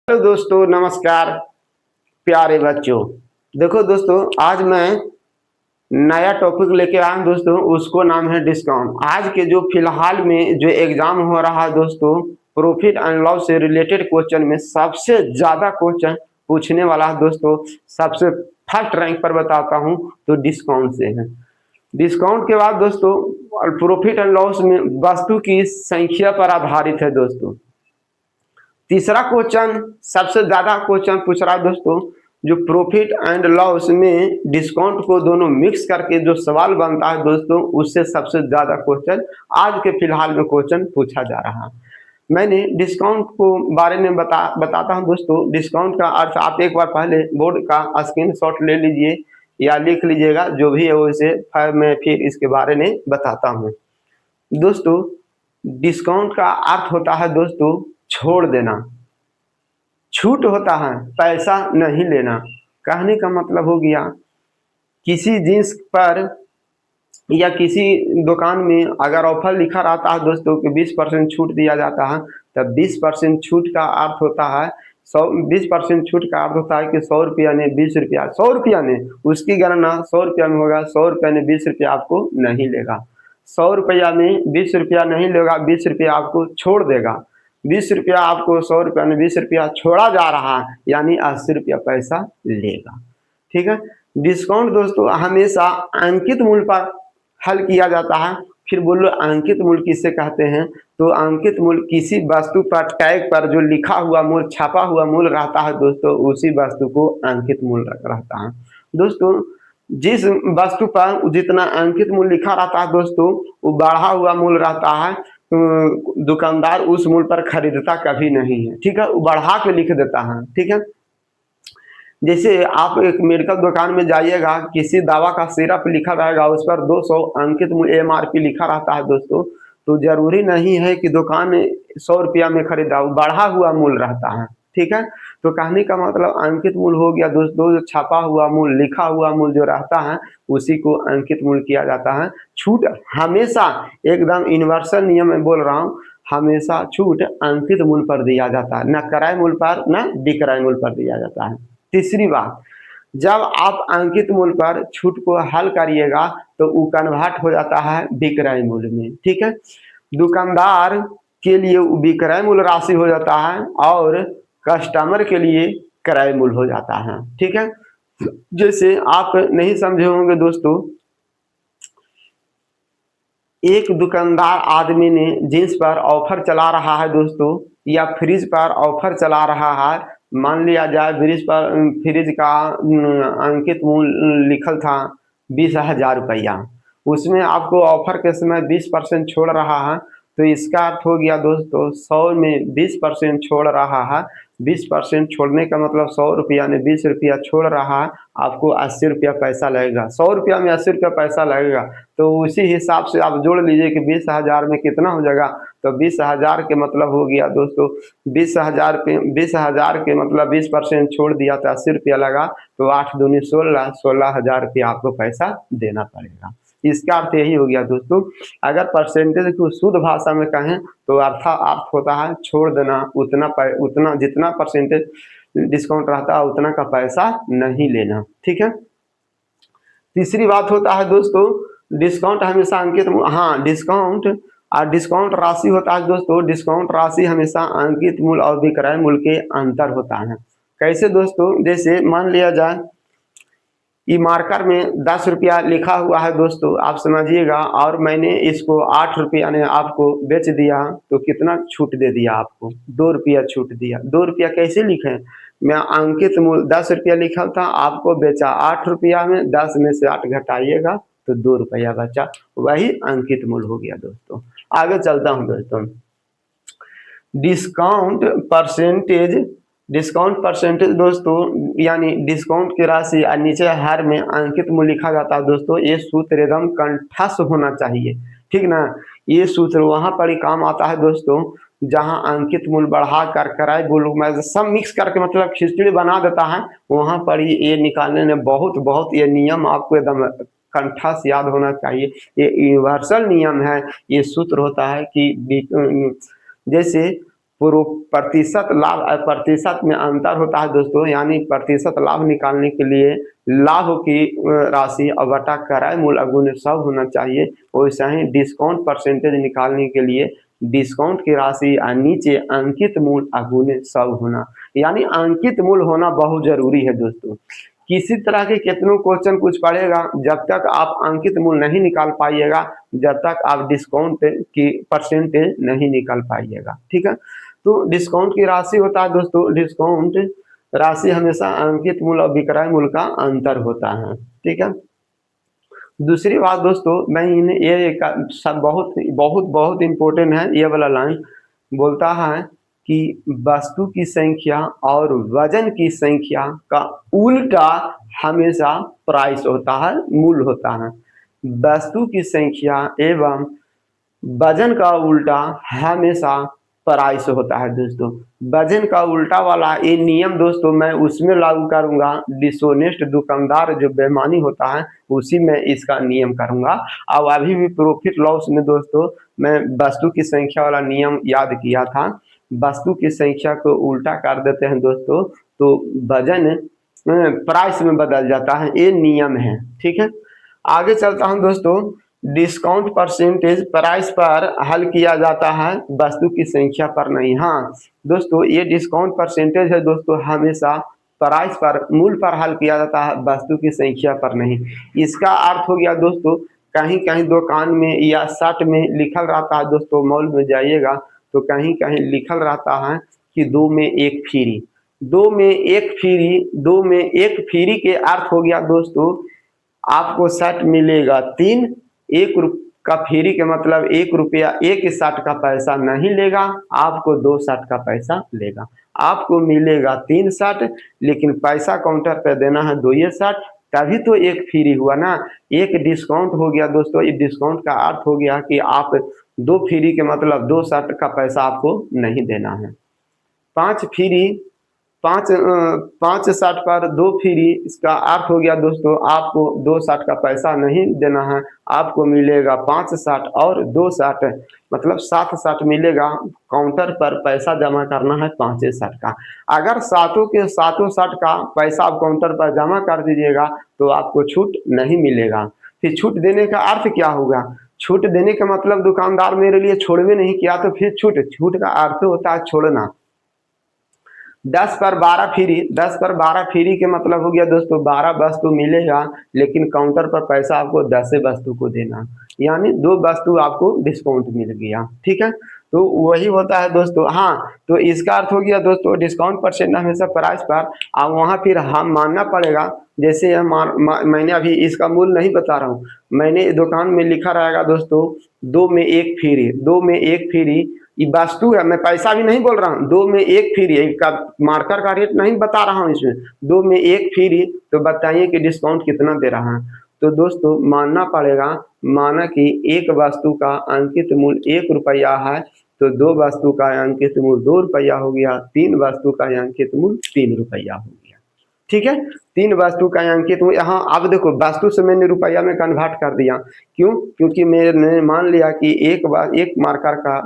Hello दोस्तों, नमस्कार प्यारे बच्चों। देखो दोस्तों, आज मैं नया टॉपिक लेके आया हूं दोस्तों। उसको नाम है डिस्काउंट। आज के जो फिलहाल में जो एग्जाम हो रहा है दोस्तों, प्रॉफिट एंड लॉस से रिलेटेड क्वेश्चन में सबसे ज्यादा क्वेश्चन पूछने वाला है दोस्तों। सबसे फर्स्ट रैंक पर बताता हूं तो डिस्काउंट से है। डिस्काउंट के बाद दोस्तों प्रॉफिट एंड लॉस में वस्तु की संख्या पर आधारित है दोस्तों। तीसरा क्वेश्चन सबसे ज्यादा क्वेश्चन पूछ रहा है दोस्तों, जो प्रॉफिट एंड लॉस में डिस्काउंट को दोनों मिक्स करके जो सवाल बनता है दोस्तों, उससे सबसे ज्यादा क्वेश्चन आज के फिलहाल में क्वेश्चन पूछा जा रहा है। मैंने डिस्काउंट को बारे में बताता हूं दोस्तों। डिस्काउंट का अर्थ आप एक बार पहले बोर्ड का स्क्रीनशॉट ले लीजिए या लिख लीजिएगा, जो भी है वैसे मैं फिर इसके बारे में बताता हूँ दोस्तों। डिस्काउंट का अर्थ होता है दोस्तों छोड़ देना। छूट होता है पैसा नहीं लेना। कहने का मतलब हो गया, किसी जींस पर या किसी दुकान में अगर ऑफर लिखा रहता है दोस्तों कि 20% छूट दिया जाता है, तब 20% छूट का अर्थ होता है 20% छूट का अर्थ होता है कि 100 रुपया ने 20 रुपया, 100 रुपया ने उसकी गणना 100 रुपया में होगा। 100 रुपया ने 20 रुपया आपको नहीं लेगा। 100 रुपया में 20 रुपया नहीं लेगा, 20 रुपया आपको छोड़ देगा। 20 रुपया आपको 100 रुपया में 20 रुपया छोड़ा जा रहा है, यानी 80 रुपया पैसा लेगा। ठीक है। डिस्काउंट दोस्तों हमेशा अंकित मूल्य पर हल किया जाता है। फिर बोलो अंकित मूल्य किसे कहते हैं? तो अंकित मूल्य किसी वस्तु पर टैग पर जो लिखा हुआ मूल्य, छपा हुआ मूल्य रहता है दोस्तों, उसी वस्तु को अंकित मूल्य रहता है दोस्तों। जिस वस्तु पर जितना अंकित मूल्य लिखा रहता है दोस्तों, वो बढ़ा हुआ मूल्य रहता है। दुकानदार उस मूल्य पर खरीदता कभी नहीं है। ठीक है, वो बढ़ा के लिख देता है। ठीक है। जैसे आप एक मेडिकल दुकान में जाइएगा, किसी दवा का सिरप लिखा रहेगा, उस पर 200 अंकित मूल्य MRP लिखा रहता है दोस्तों, तो जरूरी नहीं है कि दुकान 100 रुपया में खरीदा, बढ़ा हुआ मूल्य रहता है। ठीक है। तो कहने का मतलब अंकित मूल्य हो गया दोस्तों, जो छपा हुआ मूल्य, लिखा हुआ मूल्य जो रहता है, उसी को अंकित मूल्य किया जाता है। छूट हमेशा एकदम यूनिवर्सल नियम में बोल रहा हूँ, हमेशा छूट अंकित मूल्य पर दिया जाता है, न क्रय मूल्य पर न विक्रय मूल्य पर दिया जाता है। तीसरी बात, जब आप अंकित मूल्य पर छूट को हल करिएगा तो वो कन्वर्ट हो जाता है विक्रय मूल्य में। ठीक है। दुकानदार के लिए विक्रय मूल्य राशि हो जाता है और कस्टमर के लिए क्रय मूल्य हो जाता है। ठीक है। जैसे आप नहीं समझे होंगे दोस्तों, एक दुकानदार आदमी ने जींस पर ऑफर चला रहा है दोस्तों, या फ्रिज पर ऑफर चला रहा है। मान लिया जाए फ्रिज का अंकित मूल्य लिखल था 20,000 रुपया, उसमें आपको ऑफर के समय 20% छोड़ रहा है। तो इसका अर्थ हो गया दोस्तों, 100 में 20% छोड़ रहा है। 20% छोड़ने का मतलब 100 रुपया में 20 रुपया छोड़ रहा है, आपको 80 रुपया पैसा लगेगा। 100 रुपया में 80 रुपया पैसा लगेगा, तो उसी हिसाब से आप जोड़ लीजिए कि 20,000 में कितना हो जाएगा। तो 20,000 के मतलब हो गया दोस्तों, 20,000 के मतलब 20% छोड़ दिया तो 80 रुपया लगा, तो 8 दूनी 16, 16,000 रुपया आपको पैसा देना पड़ेगा। इसका अर्थ यही हो गया दोस्तों। अगर परसेंटेज को शुद्ध भाषा में कहें तो अर्थ होता है छोड़ देना, उतना जितना परसेंटेज डिस्काउंट रहता है उतना का पैसा नहीं लेना। ठीक है। तीसरी बात होता है दोस्तों, डिस्काउंट हमेशा अंकित, हाँ डिस्काउंट राशि होता है दोस्तों। डिस्काउंट राशि हमेशा अंकित मूल्य और विक्रय मूल्य के अंतर होता है। कैसे दोस्तों? जैसे मान लिया जाए ई मार्कर में 10 रुपया लिखा हुआ है दोस्तों, आप समझिएगा, और मैंने इसको 8 रुपया ने आपको बेच दिया, तो कितना छूट दे दिया आपको? 2 रुपया छूट दिया। 2 रुपया कैसे लिखे? मैं अंकित मूल्य 10 रुपया लिखा था, आपको बेचा 8 रुपया में, 10 में से 8 घटाइएगा तो 2 रुपया बचा, वही अंकित मूल्य हो गया दोस्तों। आगे चलता हूँ दोस्तों। डिस्काउंट परसेंटेज दोस्तों, यानी डिस्काउंट की राशि नीचे हर में अंकित मूल्य लिखा जाता है दोस्तों। ये सूत्र एकदम कंठस्थ होना चाहिए। ठीक ना। ये सूत्र वहां पर ही काम आता है दोस्तों, जहां अंकित मूल्य बढ़ा कर क्रय मूल्य सब मिक्स करके मतलब खिचड़ी बना देता है, वहां पर ही ये निकालने में बहुत ये नियम आपको एकदम कंठस्थ याद होना चाहिए। ये यूनिवर्सल नियम है। ये सूत्र होता है कि जैसे प्रतिशत लाभ प्रतिशत में अंतर होता है दोस्तों, यानी प्रतिशत लाभ निकालने के लिए लाभ की राशि और बटा किराए मूल्य अगुने 100 होना चाहिए। वैसे ही डिस्काउंट परसेंटेज निकालने के लिए डिस्काउंट की राशि और नीचे अंकित मूल्य अगुने 100 होना, यानी अंकित मूल्य होना बहुत जरूरी है दोस्तों। किसी तरह के कितनों क्वेश्चन कुछ पड़ेगा, जब तक आप अंकित मूल्य नहीं निकाल पाइएगा, जब तक आप डिस्काउंट की परसेंटेज नहीं निकाल पाइएगा, ठीक है। तो डिस्काउंट की राशि होता है दोस्तों, डिस्काउंट राशि हमेशा अंकित मूल्य और विक्रय मूल्य का अंतर होता है, ठीक है। दूसरी बात दोस्तों, मैं ये सब बहुत बहुत बहुत इंपॉर्टेंट है, ये वाला लाइन बोलता है कि वस्तु की संख्या और वजन की संख्या का उल्टा हमेशा प्राइस होता है, मूल्य होता है। वस्तु की संख्या एवं वजन का उल्टा हमेशा प्राइस होता है दोस्तों। वजन का उल्टा वाला ये नियम दोस्तों मैं उसमें लागू करूंगा, डिसोनेस्ट दुकानदार जो बेईमानी होता है उसी में इसका नियम करूंगा। अब अभी भी प्रॉफिट लॉस में दोस्तों मैं वस्तु की संख्या वाला नियम याद किया था। वस्तु की संख्या को उल्टा कर देते हैं दोस्तों तो वजन प्राइस में बदल जाता है, ये नियम है, ठीक है। आगे चलता हूं दोस्तों, डिस्काउंट परसेंटेज प्राइस पर हल किया जाता है, वस्तु की संख्या पर नहीं। हाँ दोस्तों, ये डिस्काउंट परसेंटेज है दोस्तों हमेशा प्राइस पर, मूल्य पर हल किया जाता है, वस्तु की संख्या पर नहीं। इसका अर्थ हो गया दोस्तों, कहीं कहीं दुकान में या शर्ट में लिखल रहता है दोस्तों, मॉल में जाइएगा तो कहीं कहीं लिखल रहता है कि 2 में 1 फ्री। 2 में 1 फ्री, 2 में 1 फ्री के अर्थ हो गया दोस्तों आपको शर्ट मिलेगा 3, 1 का फ्री के मतलब 1 रुपया, 1 शर्ट का पैसा नहीं लेगा, आपको 2 शर्ट का पैसा लेगा। आपको मिलेगा 3 शर्ट लेकिन पैसा काउंटर पे देना है 2 शर्ट, तभी तो 1 फ्री हुआ ना। एक डिस्काउंट हो गया दोस्तों, इस डिस्काउंट का अर्थ हो गया कि आप 2 फ्री के मतलब 2 शर्ट का पैसा आपको नहीं देना है। 5 फ्री, 5 शर्ट पर 2 फ्री, इसका अर्थ हो गया दोस्तों आपको 2 शर्ट का पैसा नहीं देना है, आपको मिलेगा 5 शर्ट और 2 शर्ट मतलब 7 शर्ट मिलेगा। काउंटर पर पैसा जमा करना है 5 शर्ट का। अगर सातों के सातों शर्ट का पैसा आप काउंटर पर जमा कर दीजिएगा तो आपको छूट नहीं मिलेगा। फिर छूट देने का अर्थ क्या होगा? छूट देने का मतलब दुकानदार मेरे लिए छोड़वे नहीं किया तो फिर छूट का अर्थ होता है छोड़ना। 10 पर 12 फ्री, 10 पर 12 फ्री के मतलब हो गया दोस्तों 12 वस्तु मिलेगा लेकिन काउंटर पर पैसा आपको 10 वस्तु को देना, यानी 2 वस्तु आपको डिस्काउंट मिल गया, ठीक है। तो वही होता है दोस्तों। हाँ, तो इसका अर्थ हो गया दोस्तों डिस्काउंट परसेंट हमेशा प्राइस पर। अब वहाँ फिर हम मानना पड़ेगा, जैसे मैंने अभी इसका मूल्य नहीं बता रहा हूँ, मैंने दुकान में लिखा रहेगा दोस्तों 2 में 1 फ्री, 2 में 1 फ्री, ये वस्तु है, मैं पैसा भी नहीं बोल रहा हूँ, 2 में 1 फ्री का मार्कर का रेट नहीं बता रहा हूँ इसमें, 2 में 1 फ्री, तो बताइए कि डिस्काउंट कितना दे रहा है। तो दोस्तों मानना पड़ेगा, माना कि एक वस्तु का अंकित मूल्य 1 रुपया है तो 2 वस्तु का अंकित मूल्य 2 रुपया हो गया, 3 वस्तु का अंकित मूल्य 3 रुपया हो गया, ठीक है। 3 वस्तु का अंकित मूल्य, यहाँ अब देखो वस्तु से मैंने रुपया में कन्वर्ट कर दिया, क्यों? क्योंकि मैंने मान लिया कि एक मार्कर का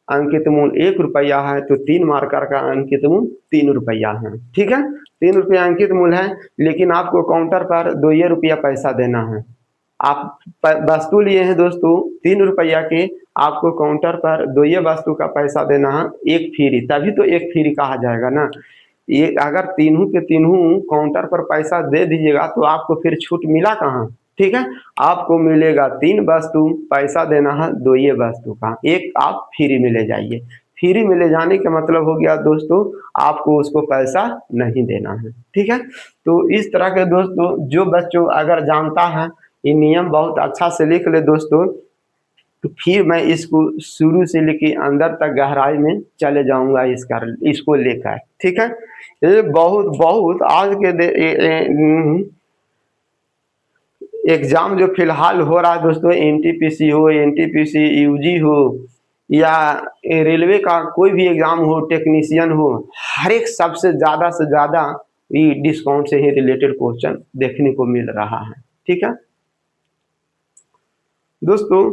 अंकित मूल्य 1 रुपया है तो 3 मार्कर का अंकित मूल्य 3 रुपया है, ठीक है। 3 रुपया अंकित मूल्य है लेकिन आपको काउंटर पर 2 रुपया पैसा देना है। आप वस्तु लिए हैं दोस्तों 3 रुपया के, आपको काउंटर पर 2 वस्तु का पैसा देना है, 1 फ्री, तभी तो 1 फ्री कहा जाएगा ना। ये अगर तीनों के तीनों काउंटर पर पैसा दे दीजिएगा तो आपको फिर छूट मिला कहाँ, ठीक है। आपको मिलेगा 3 वस्तु, पैसा देना है 2 वस्तु का, 1 आप फ्री में ले जाइए। फ्री में ले जाने का मतलब हो गया दोस्तों आपको उसको पैसा नहीं देना है, ठीक है। तो इस तरह के दोस्तों जो बच्चों अगर जानता है ये नियम बहुत अच्छा से लिख ले दोस्तों, तो फिर मैं इसको शुरू से लेके अंदर तक गहराई में चले जाऊंगा इसको लेकर, ठीक है। ये बहुत बहुत आज के एग्जाम जो फिलहाल हो रहा है दोस्तों, एनटीपीसी हो, एनटीपीसी यूजी हो या रेलवे का कोई भी एग्जाम हो, टेक्नीशियन हो, हर एक सबसे ज्यादा से ज्यादा ये डिस्काउंट से ही रिलेटेड क्वेश्चन देखने को मिल रहा है, ठीक है दोस्तों।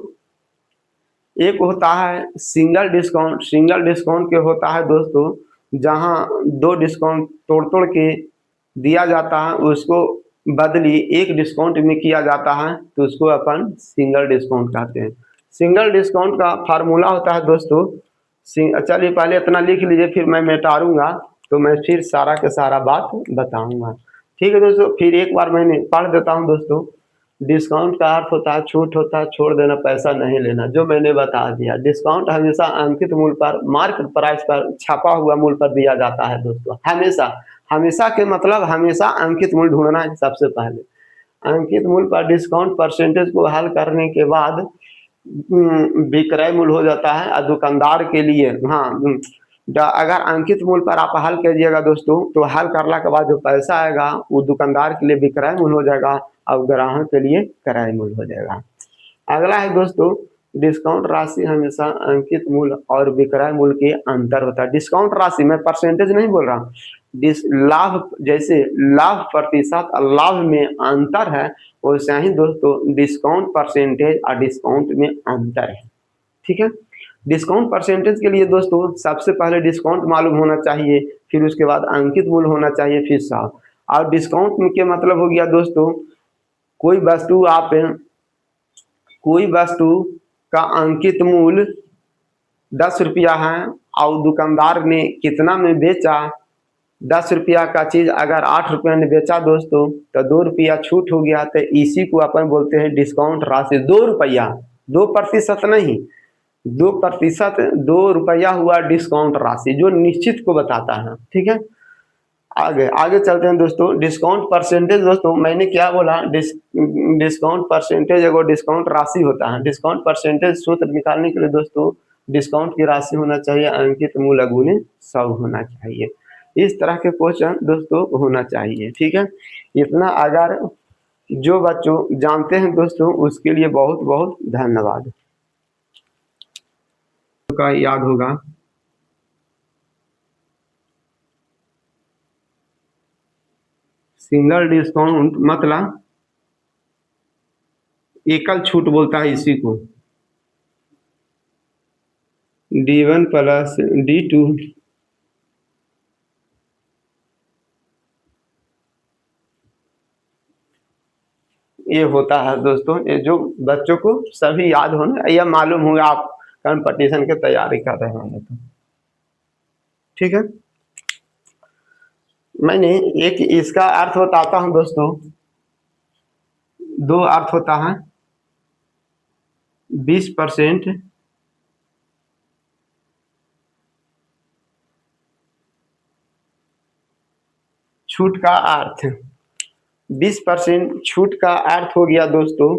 एक होता है सिंगल डिस्काउंट। सिंगल डिस्काउंट के होता है दोस्तों जहां दो डिस्काउंट तोड़ तोड़ के दिया जाता है, उसको बदली एक डिस्काउंट में किया जाता है, तो उसको अपन सिंगल डिस्काउंट कहते हैं। सिंगल डिस्काउंट का फार्मूला होता है दोस्तों, चलिए पहले इतना लिख लीजिए, फिर मैं मिटाऊंगा तो मैं फिर सारा के सारा बात बताऊंगा। ठीक है दोस्तों, फिर एक बार मैंने पढ़ देता हूँ दोस्तों। डिस्काउंट का अर्थ होता है छूट होता है, छोड़ देना, पैसा नहीं लेना, जो मैंने बता दिया। डिस्काउंट हमेशा अंकित मूल्य पर, मार्केट प्राइस पर, छपा हुआ मूल्य पर दिया जाता है दोस्तों, हमेशा। हमेशा के मतलब हमेशा अंकित मूल्य ढूंढना है सबसे पहले। अंकित मूल्य पर डिस्काउंट परसेंटेज को हल करने के बाद विक्रय मूल्य हो जाता है। और दुकानदार के लिए, हाँ, अगर अंकित मूल्य पर आप हल कीजिएगा दोस्तों, तो हल करने के बाद जो पैसा आएगा वो दुकानदार के लिए विक्रय मूल्य हो जाएगा और ग्राहक के लिए क्रय मूल्य हो जाएगा। अगला है दोस्तों, डिस्काउंट राशि हमेशा अंकित मूल्य और विक्रय मूल्य के अंतर होता है। डिस्काउंट राशि, मैं परसेंटेज नहीं बोल रहा हूँ, लाभ, जैसे लाभ प्रतिशत और लाभ में अंतर है, वैसे ही दोस्तों डिस्काउंट परसेंटेज और डिस्काउंट में अंतर है। ठीक है, डिस्काउंट परसेंटेज के लिए दोस्तों सबसे पहले डिस्काउंट मालूम होना चाहिए, फिर उसके बाद अंकित मूल्य होना चाहिए, फिर साल। और डिस्काउंट के मतलब हो गया दोस्तों, कोई वस्तु का अंकित मूल्य 10 रुपया है और दुकानदार ने कितना में बेचा, 10 रुपया का चीज अगर 8 रुपया में बेचा दोस्तों, तो 2 रुपया छूट हो गया, तो इसी को अपन बोलते हैं डिस्काउंट राशि। 2 रुपया, 2% नहीं, 2%, 2 रुपया हुआ डिस्काउंट राशि, जो निश्चित को बताता है। ठीक है, आगे आगे चलते हैं दोस्तों। डिस्काउंट परसेंटेज दोस्तों, मैंने क्या बोला, डिस्काउंट परसेंटेज एगो डिस्काउंट राशि होता है। डिस्काउंट परसेंटेज सूत्र निकालने के लिए दोस्तों डिस्काउंट की राशि होना चाहिए अंकित मूल्य गुने 100 होना चाहिए। इस तरह के क्वेश्चन दोस्तों होना चाहिए। ठीक है, इतना अगर जो बच्चों जानते हैं दोस्तों, उसके लिए बहुत बहुत धन्यवाद का याद होगा। सिंगल डिस्काउंट मतलब एकल छूट बोलता है इसी को। D1 प्लस D2 ये होता है दोस्तों, ये जो बच्चों को सभी याद होना, यह मालूम होगा आप कंपटीशन की तैयारी कर रहे होंगे तो। ठीक है, मैंने एक इसका अर्थ बताता हूं दोस्तों। 2 अर्थ होता है, 20% छूट का अर्थ, 20% छूट का अर्थ हो गया दोस्तों,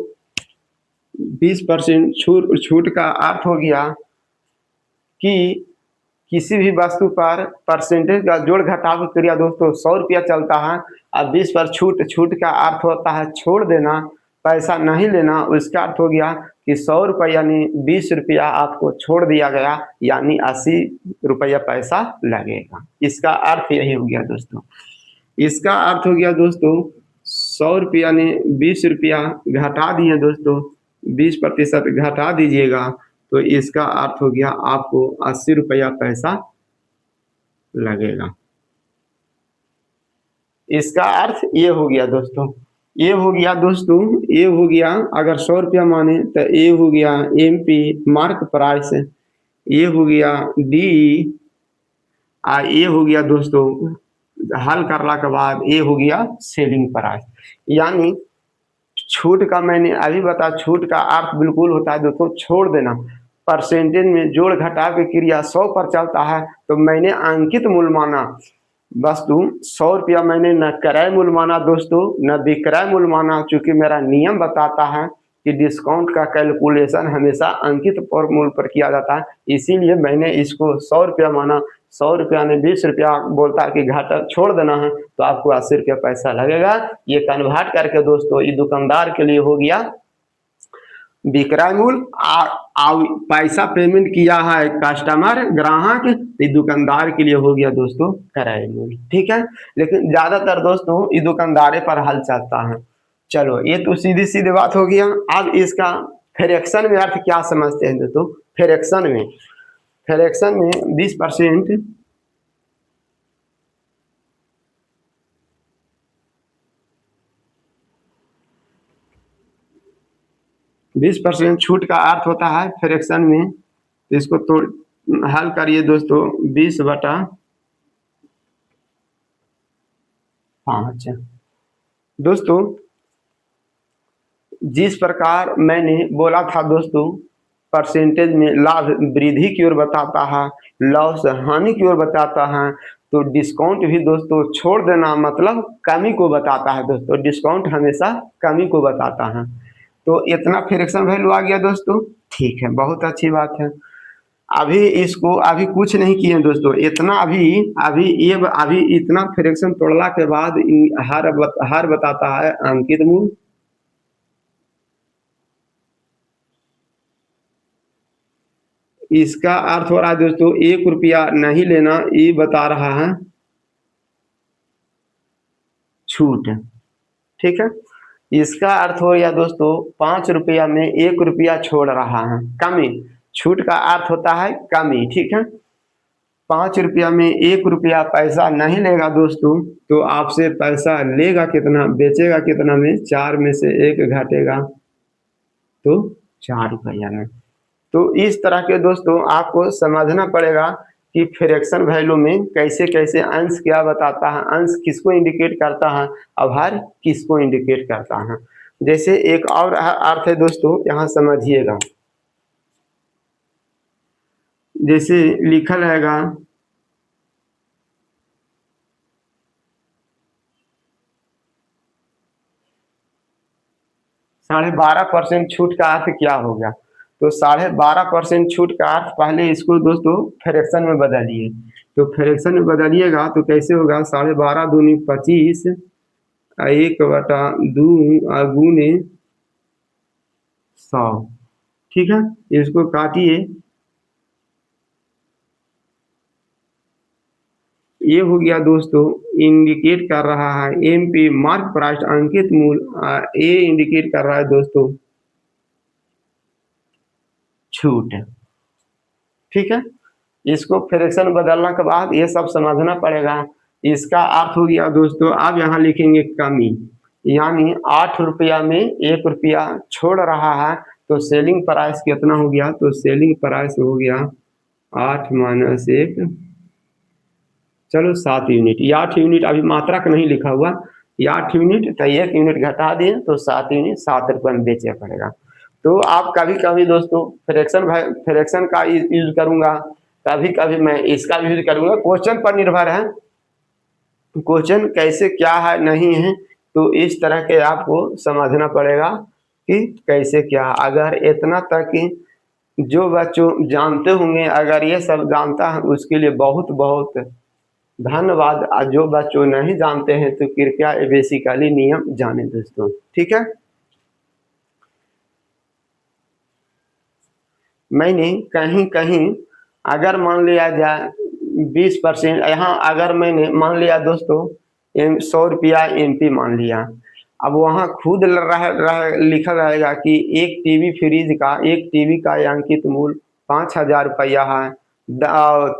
20% छूट का अर्थ हो गया कि किसी भी वस्तु पर परसेंटेज का जोड़ घटाव क्रिया दोस्तों 100 रुपया चलता है, और 20 पर छूट का अर्थ होता है छोड़ देना, पैसा नहीं लेना। उसका अर्थ हो गया कि 100 रुपया यानी 20 रुपया आपको छोड़ दिया गया, यानी 80 रुपया पैसा लगेगा। इसका अर्थ यही हो गया दोस्तों। इसका अर्थ हो गया दोस्तों 100 रुपया ने 20 रुपया घटा दिए दोस्तों, 20% घटा दीजिएगा, तो इसका अर्थ हो गया आपको 80 रुपया पैसा लगेगा। इसका अर्थ ये हो गया दोस्तों, ये हो गया दोस्तों, ये हो गया अगर 100 रुपया माने तो ये हो गया MP मार्क प्राइस, ये हो गया D, ये हो गया दोस्तों हल करने के बाद ये हो गया सेलिंग प्राइस। यानी छूट का मैंने अभी बता, छूट का अर्थ बिल्कुल होता है दोस्तों छोड़ देना। परसेंटेज में जोड़ घटाव की क्रिया 100 पर चलता है, तो मैंने अंकित मूल्य माना वस्तु 100 रुपया, मैंने न क्रय मूल्य माना दोस्तों न विक्रय मूल्य माना, चूंकि मेरा नियम बताता है कि डिस्काउंट का कैलकुलेशन हमेशा अंकित मूल्य पर किया जाता है, इसीलिए मैंने इसको 100 रुपया माना। 100 रुपया ने 20 रुपया बोलता है कि घाटा छोड़ देना है, तो आपको 80 रुपया पैसा लगेगा। ये कन्वर्ट करके दोस्तों ये दुकानदार के लिए हो गया विक्रय मूल्य, पैसा पेमेंट किया है कस्टमर ग्राहक, ये दुकानदार के लिए हो गया दोस्तों क्रय मूल्य। ठीक है, लेकिन ज्यादातर दोस्तों ये दुकानदारे पर हल चलता है। चलो ये तो सीधी सीधी बात हो गया। अब इसका फ्रैक्शन में अर्थ क्या समझते हैं दोस्तों? फ्रैक्शन में 20% 20% छूट का अर्थ होता है फ्रैक्शन में। तो इसको तोड़ हल करिए दोस्तों, 20/5। दोस्तों जिस प्रकार मैंने बोला था दोस्तों, परसेंटेज में लाभ वृद्धि की ओर बताता है, लॉस हानि की ओर बताता है, तो डिस्काउंट भी दोस्तों छोड़ देना मतलब कमी को बताता है दोस्तों। डिस्काउंट हमेशा कमी को बताता है। तो इतना फ्रैक्शन वैल्यू आ गया दोस्तों, ठीक है, बहुत अच्छी बात है। अभी इसको अभी कुछ नहीं किए दोस्तों, इतना अभी इतना फ्रैक्शन तोड़ला के बाद हर बताता है अंकित मूल। इसका अर्थ हो रहा है दोस्तों 1 रुपया नहीं लेना, ये बता रहा है छूट, ठीक है। इसका अर्थ हो गया दोस्तों 5 रुपया में 1 रुपया छोड़ रहा है, कमी। छूट का अर्थ होता है कमी, ठीक है। 5 रुपया में 1 रुपया पैसा नहीं लेगा दोस्तों, तो आपसे पैसा लेगा कितना, बेचेगा कितना में, 4 में से 1 घटेगा तो 4 रुपया में। तो इस तरह के दोस्तों आपको समझना पड़ेगा कि फ्रैक्शन वैल्यू में कैसे कैसे अंश क्या बताता है, अंश किसको इंडिकेट करता है, अभार किसको इंडिकेट करता है। जैसे एक और अर्थ है दोस्तों, यहाँ समझिएगा। जैसे लिखा रहेगा 12.5% छूट का अर्थ क्या हो गया? तो 12.5% छूट का अर्थ पहले इसको दोस्तों फ्रैक्शन में बदलिए। तो फ्रैक्शन में बदलिएगा तो कैसे होगा? 12.5 दूनी 25, 1/2 गुने 100, ठीक है। इसको काटिए, ये हो गया दोस्तों, इंडिकेट कर रहा है एमपी मार्क प्राइस अंकित मूल्य, ये इंडिकेट कर रहा है दोस्तों छूट, ठीक है। इसको फ्रैक्शन बदलने के बाद ये सब समझना पड़ेगा। इसका अर्थ हो गया दोस्तों, आप यहाँ लिखेंगे कमी, यानी 8 रुपया में 1 रुपया छोड़ रहा है, तो सेलिंग प्राइस कितना हो गया? तो सेलिंग प्राइस हो गया 8 - 1, चलो 7 यूनिट। ये 8 यूनिट अभी मात्रक नहीं लिखा हुआ, ये 8 यूनिट, तो 1 यूनिट घटा दिए तो 7 यूनिट 7 रुपये में बेचना पड़ेगा। तो आप कभी कभी दोस्तों फ्रैक्शन का यूज करूंगा, कभी कभी मैं इसका भी यूज करूंगा, क्वेश्चन पर निर्भर है, क्वेश्चन कैसे क्या है नहीं है, तो इस तरह के आपको समझना पड़ेगा कि कैसे क्या। अगर इतना तक जो बच्चों जानते होंगे, अगर ये सब जानता है उसके लिए बहुत बहुत धन्यवाद। जो बच्चों नहीं जानते हैं तो कृपया बेसिकली नियम जाने दोस्तों, ठीक है। मैंने कहीं कहीं अगर मान लिया जाए 20%, यहाँ अगर मैंने मान लिया दोस्तों 100 रुपया एमपी मान लिया, अब वहाँ खुद लिखा रहेगा कि एक टीवी फ्रिज का, एक टीवी का अंकित मूल्य 5,000 रुपया है,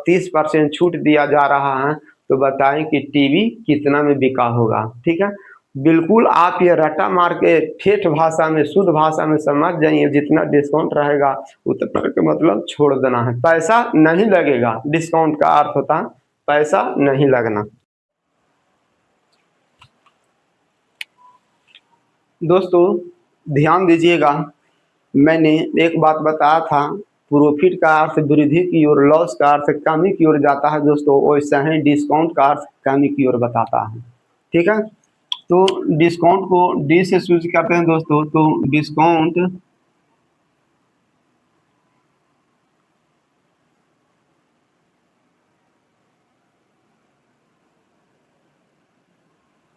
30% छूट दिया जा रहा है, तो बताएं कि टीवी कितना में बिका होगा, ठीक है। बिल्कुल आप ये रट्टा मार के ठेठ भाषा में, शुद्ध भाषा में समझ जाइए, जितना डिस्काउंट रहेगा उतना का मतलब छोड़ देना है, पैसा नहीं लगेगा। डिस्काउंट का अर्थ होता है पैसा नहीं लगना। दोस्तों ध्यान दीजिएगा, मैंने एक बात बताया था, प्रॉफिट का अर्थ वृद्धि की ओर, लॉस का अर्थ कमी की ओर जाता है दोस्तों, वैसा ही डिस्काउंट का अर्थ कमी की ओर बताता है, ठीक है। तो डिस्काउंट को डी से सूच करते हैं दोस्तों, तो डिस्काउंट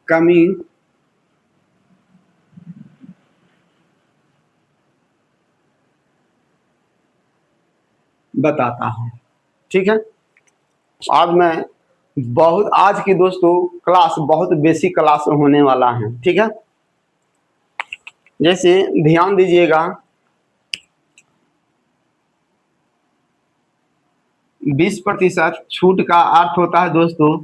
कमी बताता है, ठीक है। आज मैं आज की दोस्तों क्लास बहुत बेसिक क्लास होने वाला है, ठीक है। जैसे ध्यान दीजिएगा, 20% छूट का अर्थ होता है दोस्तों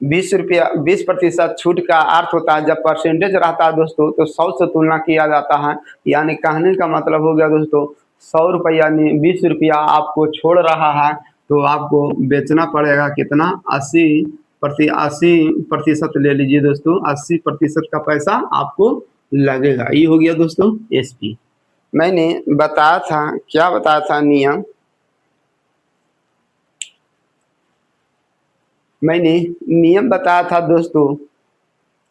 20 रुपया। 20% छूट का अर्थ होता है जब परसेंटेज रहता है दोस्तों तो 100 से तुलना किया जाता है। यानी कहने का मतलब हो गया दोस्तों 100 रुपये यानी 20 रुपया आपको छोड़ रहा है तो आपको बेचना पड़ेगा कितना 80% ले लीजिए दोस्तों 80% का पैसा आपको लगेगा। ये हो गया दोस्तों एसपी। मैंने बताया था क्या बताया था नियम, मैंने नियम बताया था दोस्तों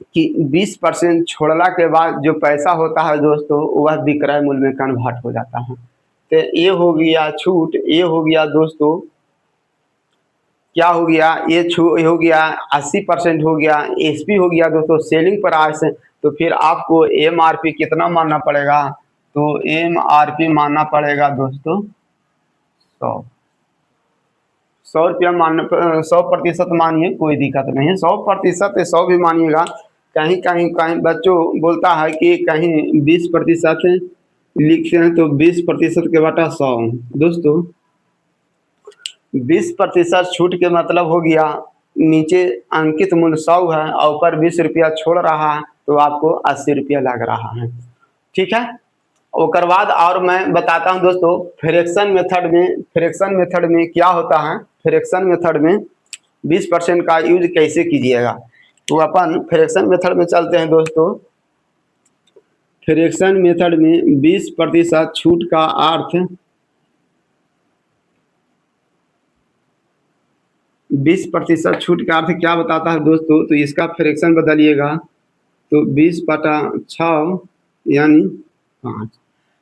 कि 20% छोड़ला के बाद जो पैसा होता है दोस्तों वह विक्रय मूल्य में कन्वर्ट हो जाता है। तो ये हो गया छूट, ये हो गया दोस्तों क्या हो गया ये हो गया 80% हो गया, एसपी हो गया दोस्तों सेलिंग प्राइस। तो फिर आपको एमआरपी कितना मानना पड़ेगा, तो एमआरपी मानना पड़ेगा दोस्तों 100। 100 रुपया मान 100% मानिए कोई दिक्कत नहीं है, 100% 100 भी मानिएगा। कहीं कहीं कहीं बच्चों बोलता है कि कहीं 20% लिखते हैं तो 20% के बटा 100 दोस्तों 20% छूट के मतलब हो गया नीचे अंकित मूल्य 100 है और ऊपर 20 रुपया छोड़ रहा है तो आपको 80 रुपया लग रहा है। ठीक है, उसके बाद और मैं बताता हूं दोस्तों फ्रैक्शन मेथड में क्या होता है। फ्रैक्शन मेथड में 20% का यूज कैसे कीजिएगा, तो अपन फ्रैक्शन मेथड में चलते हैं दोस्तों। फ्रैक्शन मेथड में 20% छूट का अर्थ 20% छूट का अर्थ क्या बताता है दोस्तों, तो इसका फ्रैक्शन बदलिएगा तो 20/6 यानी 5।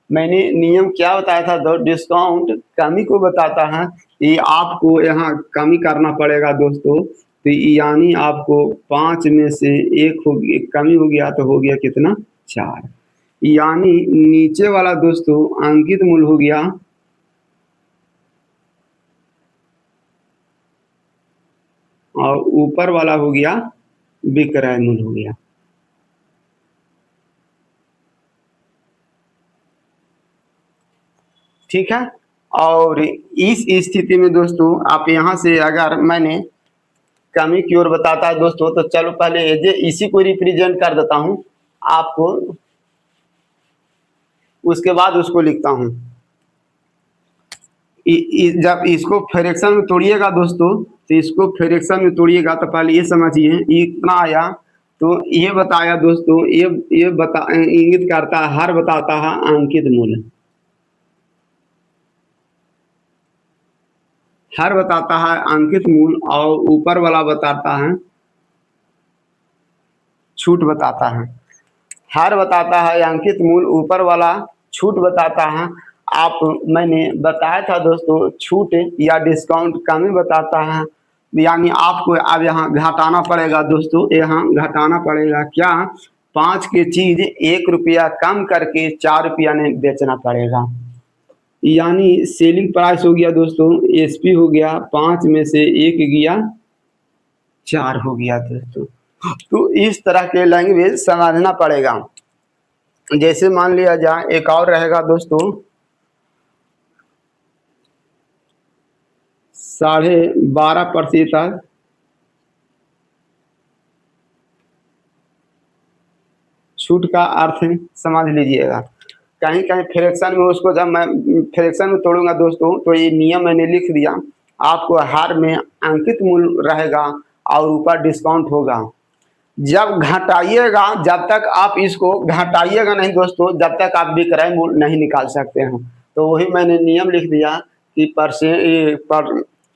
मैंने नियम क्या बताया था दो डिस्काउंट कमी को बताता है, ये आपको यहाँ कमी करना पड़ेगा दोस्तों। तो यानी आपको 5 में से 1 हो कमी हो गया तो हो गया कितना 4। यानी नीचे वाला दोस्तों अंकित मूल्य हो गया और ऊपर वाला हो गया विक्रय मूल्य हो गया। ठीक है, और इस स्थिति में दोस्तों आप यहाँ से अगर मैंने कमी की ओर बताता है दोस्तों तो चलो पहले इसी को रिप्रेजेंट कर देता हूँ आपको, उसके बाद उसको लिखता हूँ। जब इसको फ्रैक्शन में तोड़िएगा दोस्तों तो इसको फ्रैक्शन में तोड़िएगा तो पहले ये समझिए ये इतना आया तो ये बताया दोस्तों ये बता इंगित करता है हर बताता है अंकित मूल्य, हर बताता है अंकित मूल्य और ऊपर वाला बताता है छूट बताता है। हर बताता है अंकित मूल्य, ऊपर वाला छूट बताता है। आप मैंने बताया था दोस्तों छूट या डिस्काउंट कमी बताता है, यानी आपको अब यहाँ घटाना पड़ेगा दोस्तों, यहाँ घटाना पड़ेगा क्या 5 की चीज 1 रुपया कम करके 4 रुपया में बेचना पड़ेगा। यानी सेलिंग प्राइस हो गया दोस्तों एसपी हो गया 5 में से 1 गया 4 हो गया दोस्तों। तो इस तरह के लैंग्वेज समझना पड़ेगा। जैसे मान लिया जाए एक और रहेगा दोस्तों 12.5% छूट का अर्थ समझ लीजिएगा। कहीं कहीं फ्रैक्शन में उसको जब मैं फ्रैक्शन में तोड़ूंगा दोस्तों तो ये नियम मैंने लिख दिया, आपको हर में अंकित मूल्य रहेगा और ऊपर डिस्काउंट होगा। जब घटाइएगा जब तक आप इसको घटाइएगा नहीं दोस्तों जब तक आप विक्रय मूल्य नहीं निकाल सकते हैं। तो वही मैंने नियम लिख दिया कि पर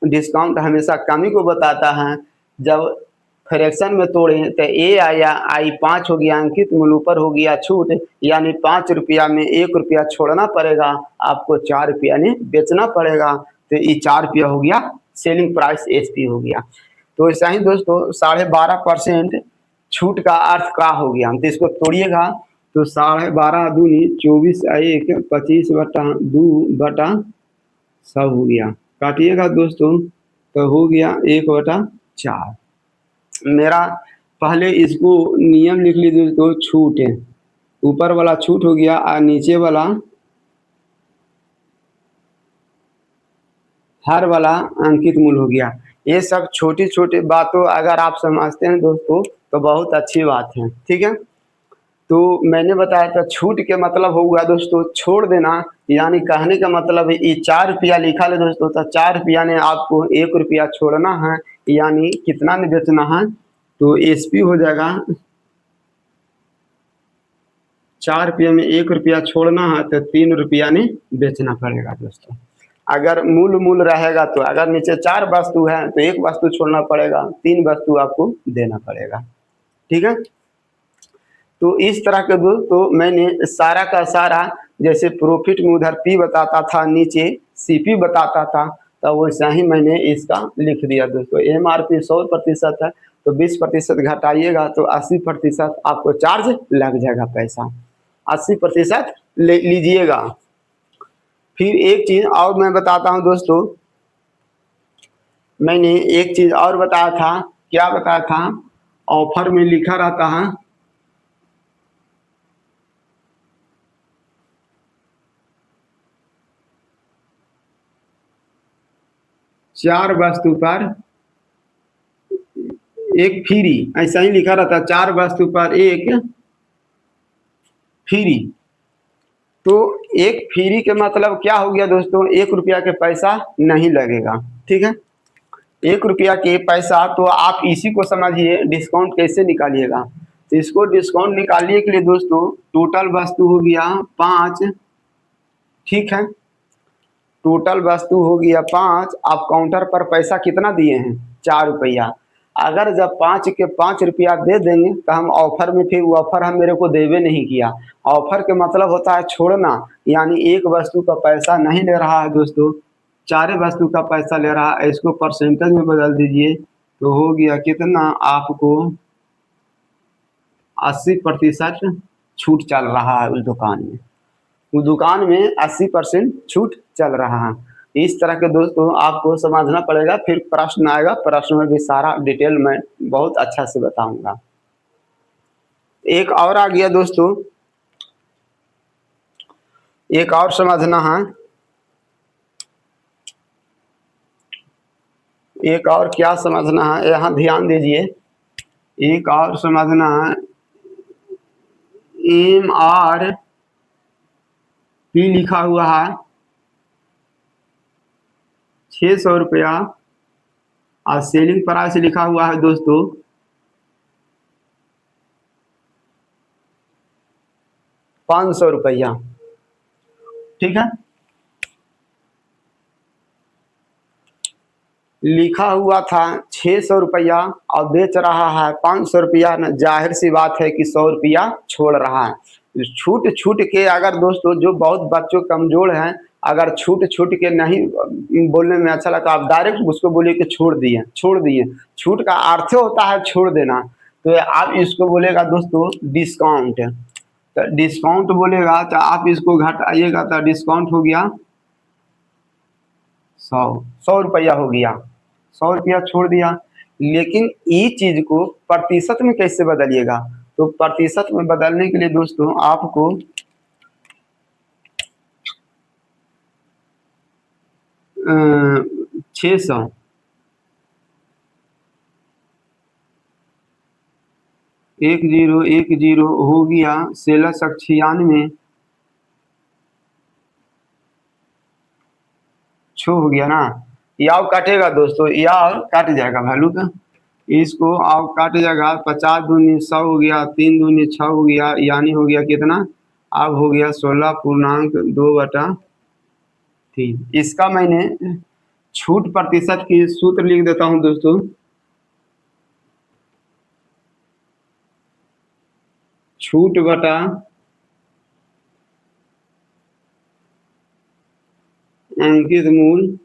डिस्काउंट हमेशा कमी को बताता है। जब फ्रैक्शन में तोड़े तो ए आया आई 5 हो गया अंकित मूल्य ऊपर हो गया छूट, यानी 5 रुपया में 1 रुपया छोड़ना पड़ेगा आपको 4 रुपया में बेचना पड़ेगा। तो ये 4 रुपया हो गया सेलिंग प्राइस एसपी हो गया। तो ऐसा ही दोस्तों 12.5% छूट का अर्थ क्या हो गया, तो इसको तोड़िएगा तो 12.5 दूनी 24 1 25/2/100 हो गया। काटिएगा दोस्तों तो हो गया 1/4। मेरा पहले इसको नियम लिख लीजिए दोस्तों छूट है ऊपर वाला छूट हो गया और नीचे वाला हर वाला अंकित मूल्य हो गया। ये सब छोटी छोटी बातों अगर आप समझते हैं दोस्तों तो बहुत अच्छी बात है, ठीक है। तो मैंने बताया था छूट के मतलब होगा दोस्तों छोड़ देना, यानी कहने का मतलब है ये 4 रुपया लिखा है दोस्तों, तो 4 रुपया ने आपको 1 रुपया छोड़ना है, यानी कितना में बेचना है, तो एसपी हो जाएगा 4 रुपये में 1 रुपया छोड़ना है तो 3 रुपया ने बेचना पड़ेगा दोस्तों। अगर मूल रहेगा तो अगर नीचे 4 वस्तु है तो 1 वस्तु छोड़ना पड़ेगा, 3 वस्तु आपको देना पड़ेगा, ठीक है। तो इस तरह के दोस्तों मैंने सारा का सारा, जैसे प्रॉफिट में उधर पी बताता था नीचे सीपी बताता था, तो वैसा ही मैंने इसका लिख दिया दोस्तों। एमआरपी 100% है तो 20% घटाइएगा तो 80% आपको चार्ज लग जाएगा, पैसा 80% ले लीजिएगा। फिर एक चीज और मैं बताता हूं दोस्तों, मैंने एक चीज और बताया था, क्या बताया था, ऑफर में लिखा रहता है 4 वस्तु पर 1 फ्री, ऐसा ही लिखा रहता है 4 वस्तु पर 1 फ्री। तो 1 फ्री के मतलब क्या हो गया दोस्तों, 1 रुपया के पैसा नहीं लगेगा, ठीक है। 1 रुपया के पैसा, तो आप इसी को समझिए डिस्काउंट कैसे निकालिएगा। तो इसको डिस्काउंट निकालने के लिए दोस्तों टोटल वस्तु हो गया 5, ठीक है। टोटल वस्तु हो गया 5, आप काउंटर पर पैसा कितना दिए हैं 4 रुपया। अगर जब 5 के 5 रुपया दे देंगे तो हम ऑफर में, फिर वो ऑफर हम मेरे को देवे नहीं किया। ऑफर के मतलब होता है छोड़ना, यानी एक वस्तु का पैसा नहीं ले रहा है दोस्तों, 4 वस्तु का पैसा ले रहा है। इसको परसेंटेज में बदल दीजिए तो हो गया कितना, आपको 80% छूट चल रहा है उस दुकान में, उस दुकान में 80% छूट चल रहा है। इस तरह के दोस्तों आपको समझना पड़ेगा, फिर प्रश्न आएगा, प्रश्न में भी सारा डिटेल में बहुत अच्छा से बताऊंगा। एक और आ गया दोस्तों, एक और समझना है, एक और क्या समझना है, यहाँ ध्यान दीजिए। एक और समझना है, MRP लिखा हुआ है 600 रुपया और सेलिंग प्राइस लिखा हुआ है दोस्तों 500 रुपया, ठीक है। लिखा हुआ था 600 रुपया और बेच रहा है 500 रुपया, जाहिर सी बात है कि 100 रुपया छोड़ रहा है। छूट छूट के अगर दोस्तों जो बहुत बच्चों कमजोर हैं, अगर छूट छूट के नहीं बोलने में अच्छा लगता, आप डायरेक्ट उसको बोलिए कि छोड़ दिए छोड़ दिए। छूट का अर्थ होता है छोड़ देना, तो आप इसको बोलेगा दोस्तों डिस्काउंट। तो डिस्काउंट बोलेगा तो आप इसको घटाइएगा तो डिस्काउंट हो गया 100 रुपया हो गया, 100 रुपया छोड़ दिया। लेकिन ये चीज को प्रतिशत में कैसे बदलिएगा, तो प्रतिशत में बदलने के लिए दोस्तों आपको 600 1010 हो गया 1696 छो हो गया ना। याव काटेगा दोस्तों, याव काट जाएगा वैल्यू का, इसको आप काट जाएगा 50 दूनी 100 हो गया, 3 दूनी 6 हो गया, यानी हो गया कितना, अब हो गया 16.2/3। इसका मैंने छूट प्रतिशत की सूत्र लिख देता हूं दोस्तों, छूट बटा अंकित मूल्य।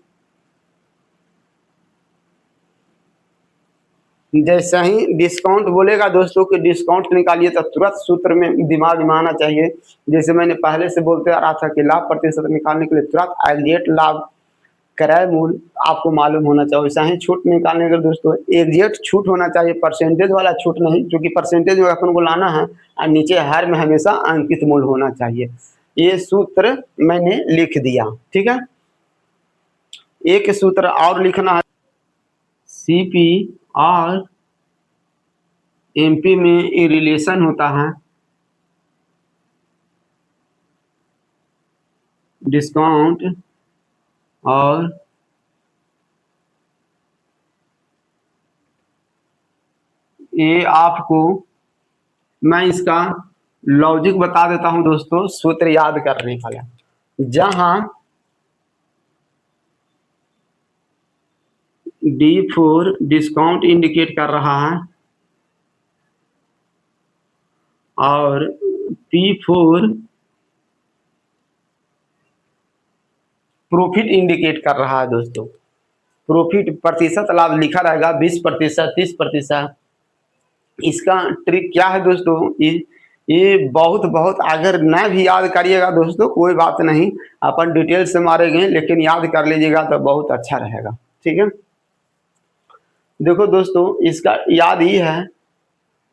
जैसा ही डिस्काउंट बोलेगा दोस्तों कि डिस्काउंट निकालिए तो तुरंत सूत्र में दिमाग में आना चाहिए। जैसे मैंने पहले से बोलते आ रहा था कि लाभ प्रतिशत निकालने के लिए तुरंत एग्जैक्ट लाभ क्रय मूल्य आपको मालूम होना चाहिए। वैसा ही छूट निकालने के लिए दोस्तों एग्जैक्ट छूट होना चाहिए, परसेंटेज वाला छूट नहीं, क्योंकि परसेंटेज में अपन को लाना है और नीचे हर में हमेशा अंकित मूल्य होना चाहिए। ये सूत्र मैंने लिख दिया, ठीक है। एक सूत्र और लिखना है, सीपी और एमपी में ये रिलेशन होता है डिस्काउंट और ये आपको मैं इसका लॉजिक बता देता हूं दोस्तों, सूत्र याद करने का। जहां D4 डिस्काउंट इंडिकेट कर रहा है और P4 प्रॉफिट इंडिकेट कर रहा है दोस्तों। प्रॉफिट प्रतिशत लाभ लिखा रहेगा 20%, 30%। इसका ट्रिक क्या है दोस्तों, ये बहुत अगर ना भी याद करिएगा दोस्तों कोई बात नहीं, अपन डिटेल से मारेंगे, लेकिन याद कर लीजिएगा तो बहुत अच्छा रहेगा। ठीक है, देखो दोस्तों इसका याद ये है,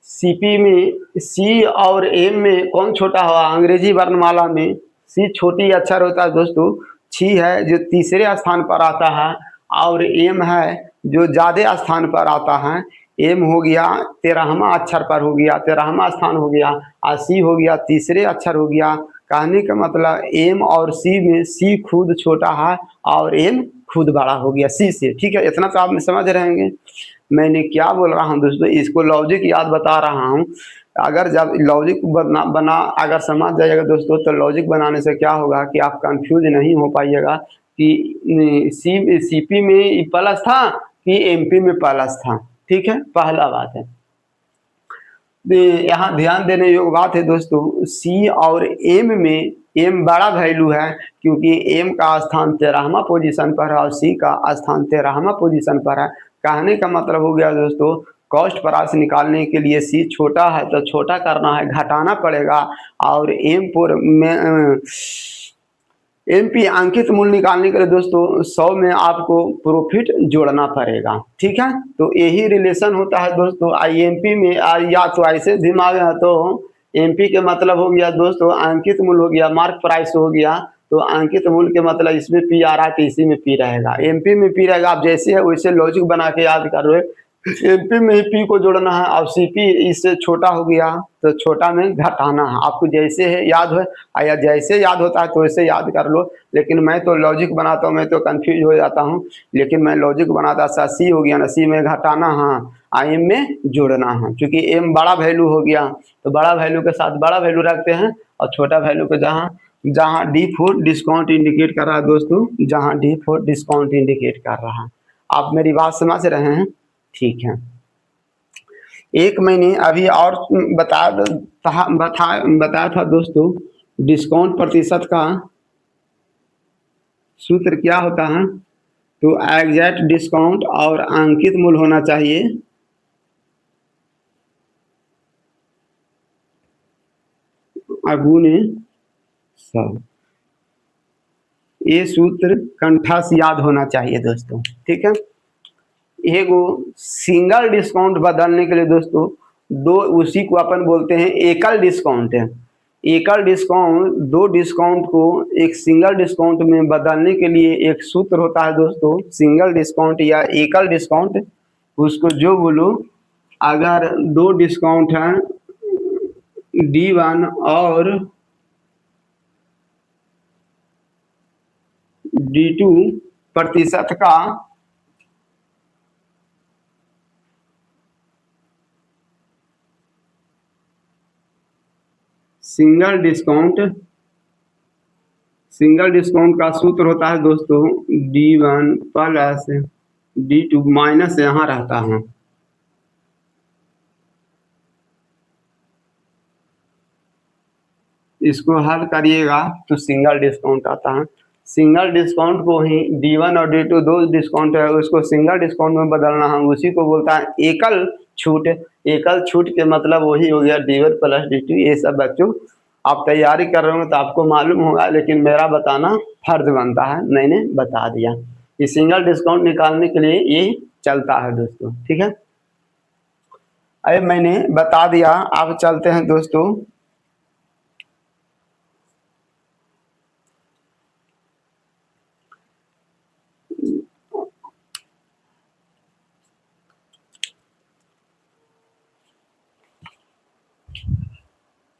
सीपी में सी और एम में कौन छोटा हुआ, अंग्रेजी वर्णमाला में सी छोटी अक्षर होता है दोस्तों, छी है जो तीसरे स्थान पर आता है, और एम है जो ज्यादा स्थान पर आता है। एम हो गया 13वां अक्षर पर हो गया, 13वां स्थान हो गया, और सी हो गया तीसरे अक्षर हो गया। कहने का मतलब एम और सी में सी खुद छोटा है और एम खुद बड़ा हो गया सी से। ठीक है, इतना तो आप समझ रहेंगे मैंने क्या बोल रहा हूँ दोस्तों, इसको लॉजिक याद बता रहा हूँ। अगर जब लॉजिक बना अगर समझ जाइएगा दोस्तों, तो लॉजिक बनाने से क्या होगा कि आप कंफ्यूज नहीं हो पाइएगा कि सीपी में प्लस था कि एमपी में प्लस था। ठीक है, पहला बात है। यहाँ ध्यान देने योग्य बात है दोस्तों, सी और एम में एम बड़ा वैल्यू है, क्योंकि एम का स्थान 13वां पोजीशन पर है और सी का स्थान 13वां पोजीशन पर है। कहने का मतलब हो गया दोस्तों, कॉस्ट प्राइस निकालने के लिए सी छोटा है तो छोटा करना है, घटाना पड़ेगा, और एमपी अंकित मूल्य निकालने के लिए दोस्तों 100 में आपको प्रॉफिट जोड़ना पड़ेगा। ठीक है, तो यही रिलेशन होता है दोस्तों आईएमपी में। या तो ऐसे दिमाग है तो एमपी के मतलब हो गया दोस्तों अंकित मूल्य हो गया, मार्क प्राइस हो गया, तो अंकित मूल्य के मतलब इसमें पी आ रहा है तो इसी में पी रहेगा, एमपी में पी रहेगा। आप जैसे है वैसे लॉजिक बना के याद कर रहे, एमपी में ही पी को जोड़ना है, और सीपी इससे छोटा हो गया तो छोटा में घटाना है। आपको जैसे है याद है या जैसे याद होता है तो वैसे याद कर लो, लेकिन मैं तो लॉजिक बनाता हूँ, मैं तो कंफ्यूज हो जाता हूँ, लेकिन मैं लॉजिक बनाता सी हो गया ना, सी में घटाना, हाँ एम में जोड़ना है, क्योंकि एम बड़ा वैल्यू हो गया तो बड़ा वैल्यू के साथ बड़ा वैल्यू रखते हैं, और छोटा वैल्यू को जहाँ D4 डिस्काउंट इंडिकेट कर रहा है दोस्तों, जहाँ D4 डिस्काउंट इंडिकेट कर रहा है। आप मेरी बात समझ रहे हैं? ठीक है, एक मैंने अभी और बताया था दोस्तों, डिस्काउंट प्रतिशत का सूत्र क्या होता है, तो एग्जैक्ट डिस्काउंट और अंकित मूल्य होना चाहिए, अगुने 100। ये सूत्र कंठा से याद होना चाहिए दोस्तों। ठीक है, एगो सिंगल डिस्काउंट बदलने के लिए दोस्तों दो, उसी को अपन बोलते हैं एकल डिस्काउंट है। एकल डिस्काउंट, दो डिस्काउंट को एक सिंगल डिस्काउंट में बदलने के लिए एक सूत्र होता है दोस्तों, सिंगल डिस्काउंट या एकल डिस्काउंट, उसको जो बोलो। अगर दो डिस्काउंट हैं D1 और D2 प्रतिशत का सिंगल डिस्काउंट का सूत्र होता है दोस्तों D1 प्लस D2 माइनस यहाँ रहता है। इसको हल करिएगा तो सिंगल डिस्काउंट आता है। सिंगल डिस्काउंट को ही D1 और D2 दो डिस्काउंट है, उसको सिंगल डिस्काउंट में बदलना है, उसी को बोलता है एकल छूट। एकल छूट के मतलब वही हो गया D1 प्लस D2। ये सब बच्चों आप तैयारी कर रहे हो तो आपको मालूम होगा, लेकिन मेरा बताना फर्ज बनता है, मैंने बता दिया। ये सिंगल डिस्काउंट निकालने के लिए ये चलता है दोस्तों। ठीक है, अरे मैंने बता दिया, अब चलते हैं दोस्तों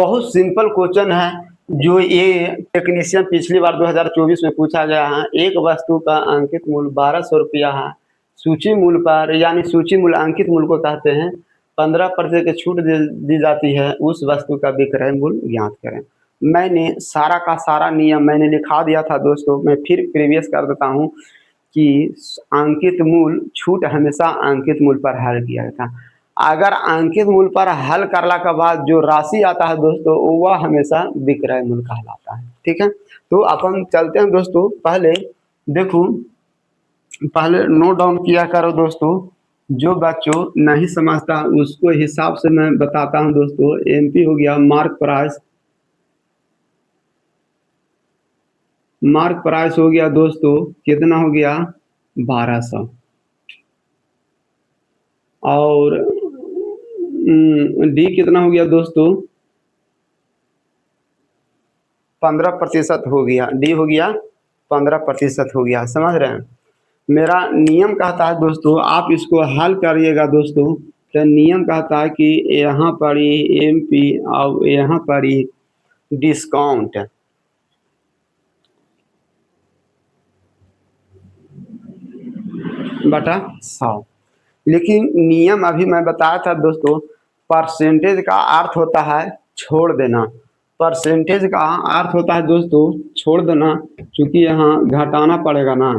बहुत सिंपल क्वेश्चन है जो ये टेक्नीशियन पिछली बार 2024 में पूछा गया है। एक वस्तु का अंकित मूल्य 1200 रुपया है। सूची मूल्य पर यानी सूची मूल्य अंकित मूल्य को कहते हैं। 15% की छूट दी जाती है, उस वस्तु का विक्रय मूल्य ज्ञात करें। मैंने सारा का सारा नियम मैंने लिखा दिया था दोस्तों, मैं फिर प्रीवियस कर देता हूँ कि अंकित मूल्य छूट हमेशा अंकित मूल्य पर हल किया जाता है। अगर अंकित मूल्य पर हल करने के बाद जो राशि आता है दोस्तों, वह हमेशा विक्रय मूल्य कहलाता है। ठीक है, तो अपन चलते हैं दोस्तों। पहले देखो, पहले नोट डाउन किया करो दोस्तों। जो बच्चों नहीं समझता उसको हिसाब से मैं बताता हूं दोस्तों। एमपी हो गया मार्क प्राइस, मार्क प्राइस हो गया दोस्तों, कितना हो गया 1200। और डी कितना हो गया दोस्तों 15% हो गया। डी हो गया 15% हो गया। समझ रहे हैं? मेरा नियम कहता है दोस्तों, आप इसको हल करिएगा दोस्तों। तो नियम कहता है कि यहाँ पर ही एमपी और यहाँ पर ही डिस्काउंट बटा 100। लेकिन नियम अभी मैं बताया था दोस्तों, परसेंटेज का अर्थ होता है छोड़ देना। परसेंटेज का अर्थ होता है दोस्तों छोड़ देना, क्योंकि यहाँ घटाना पड़ेगा ना।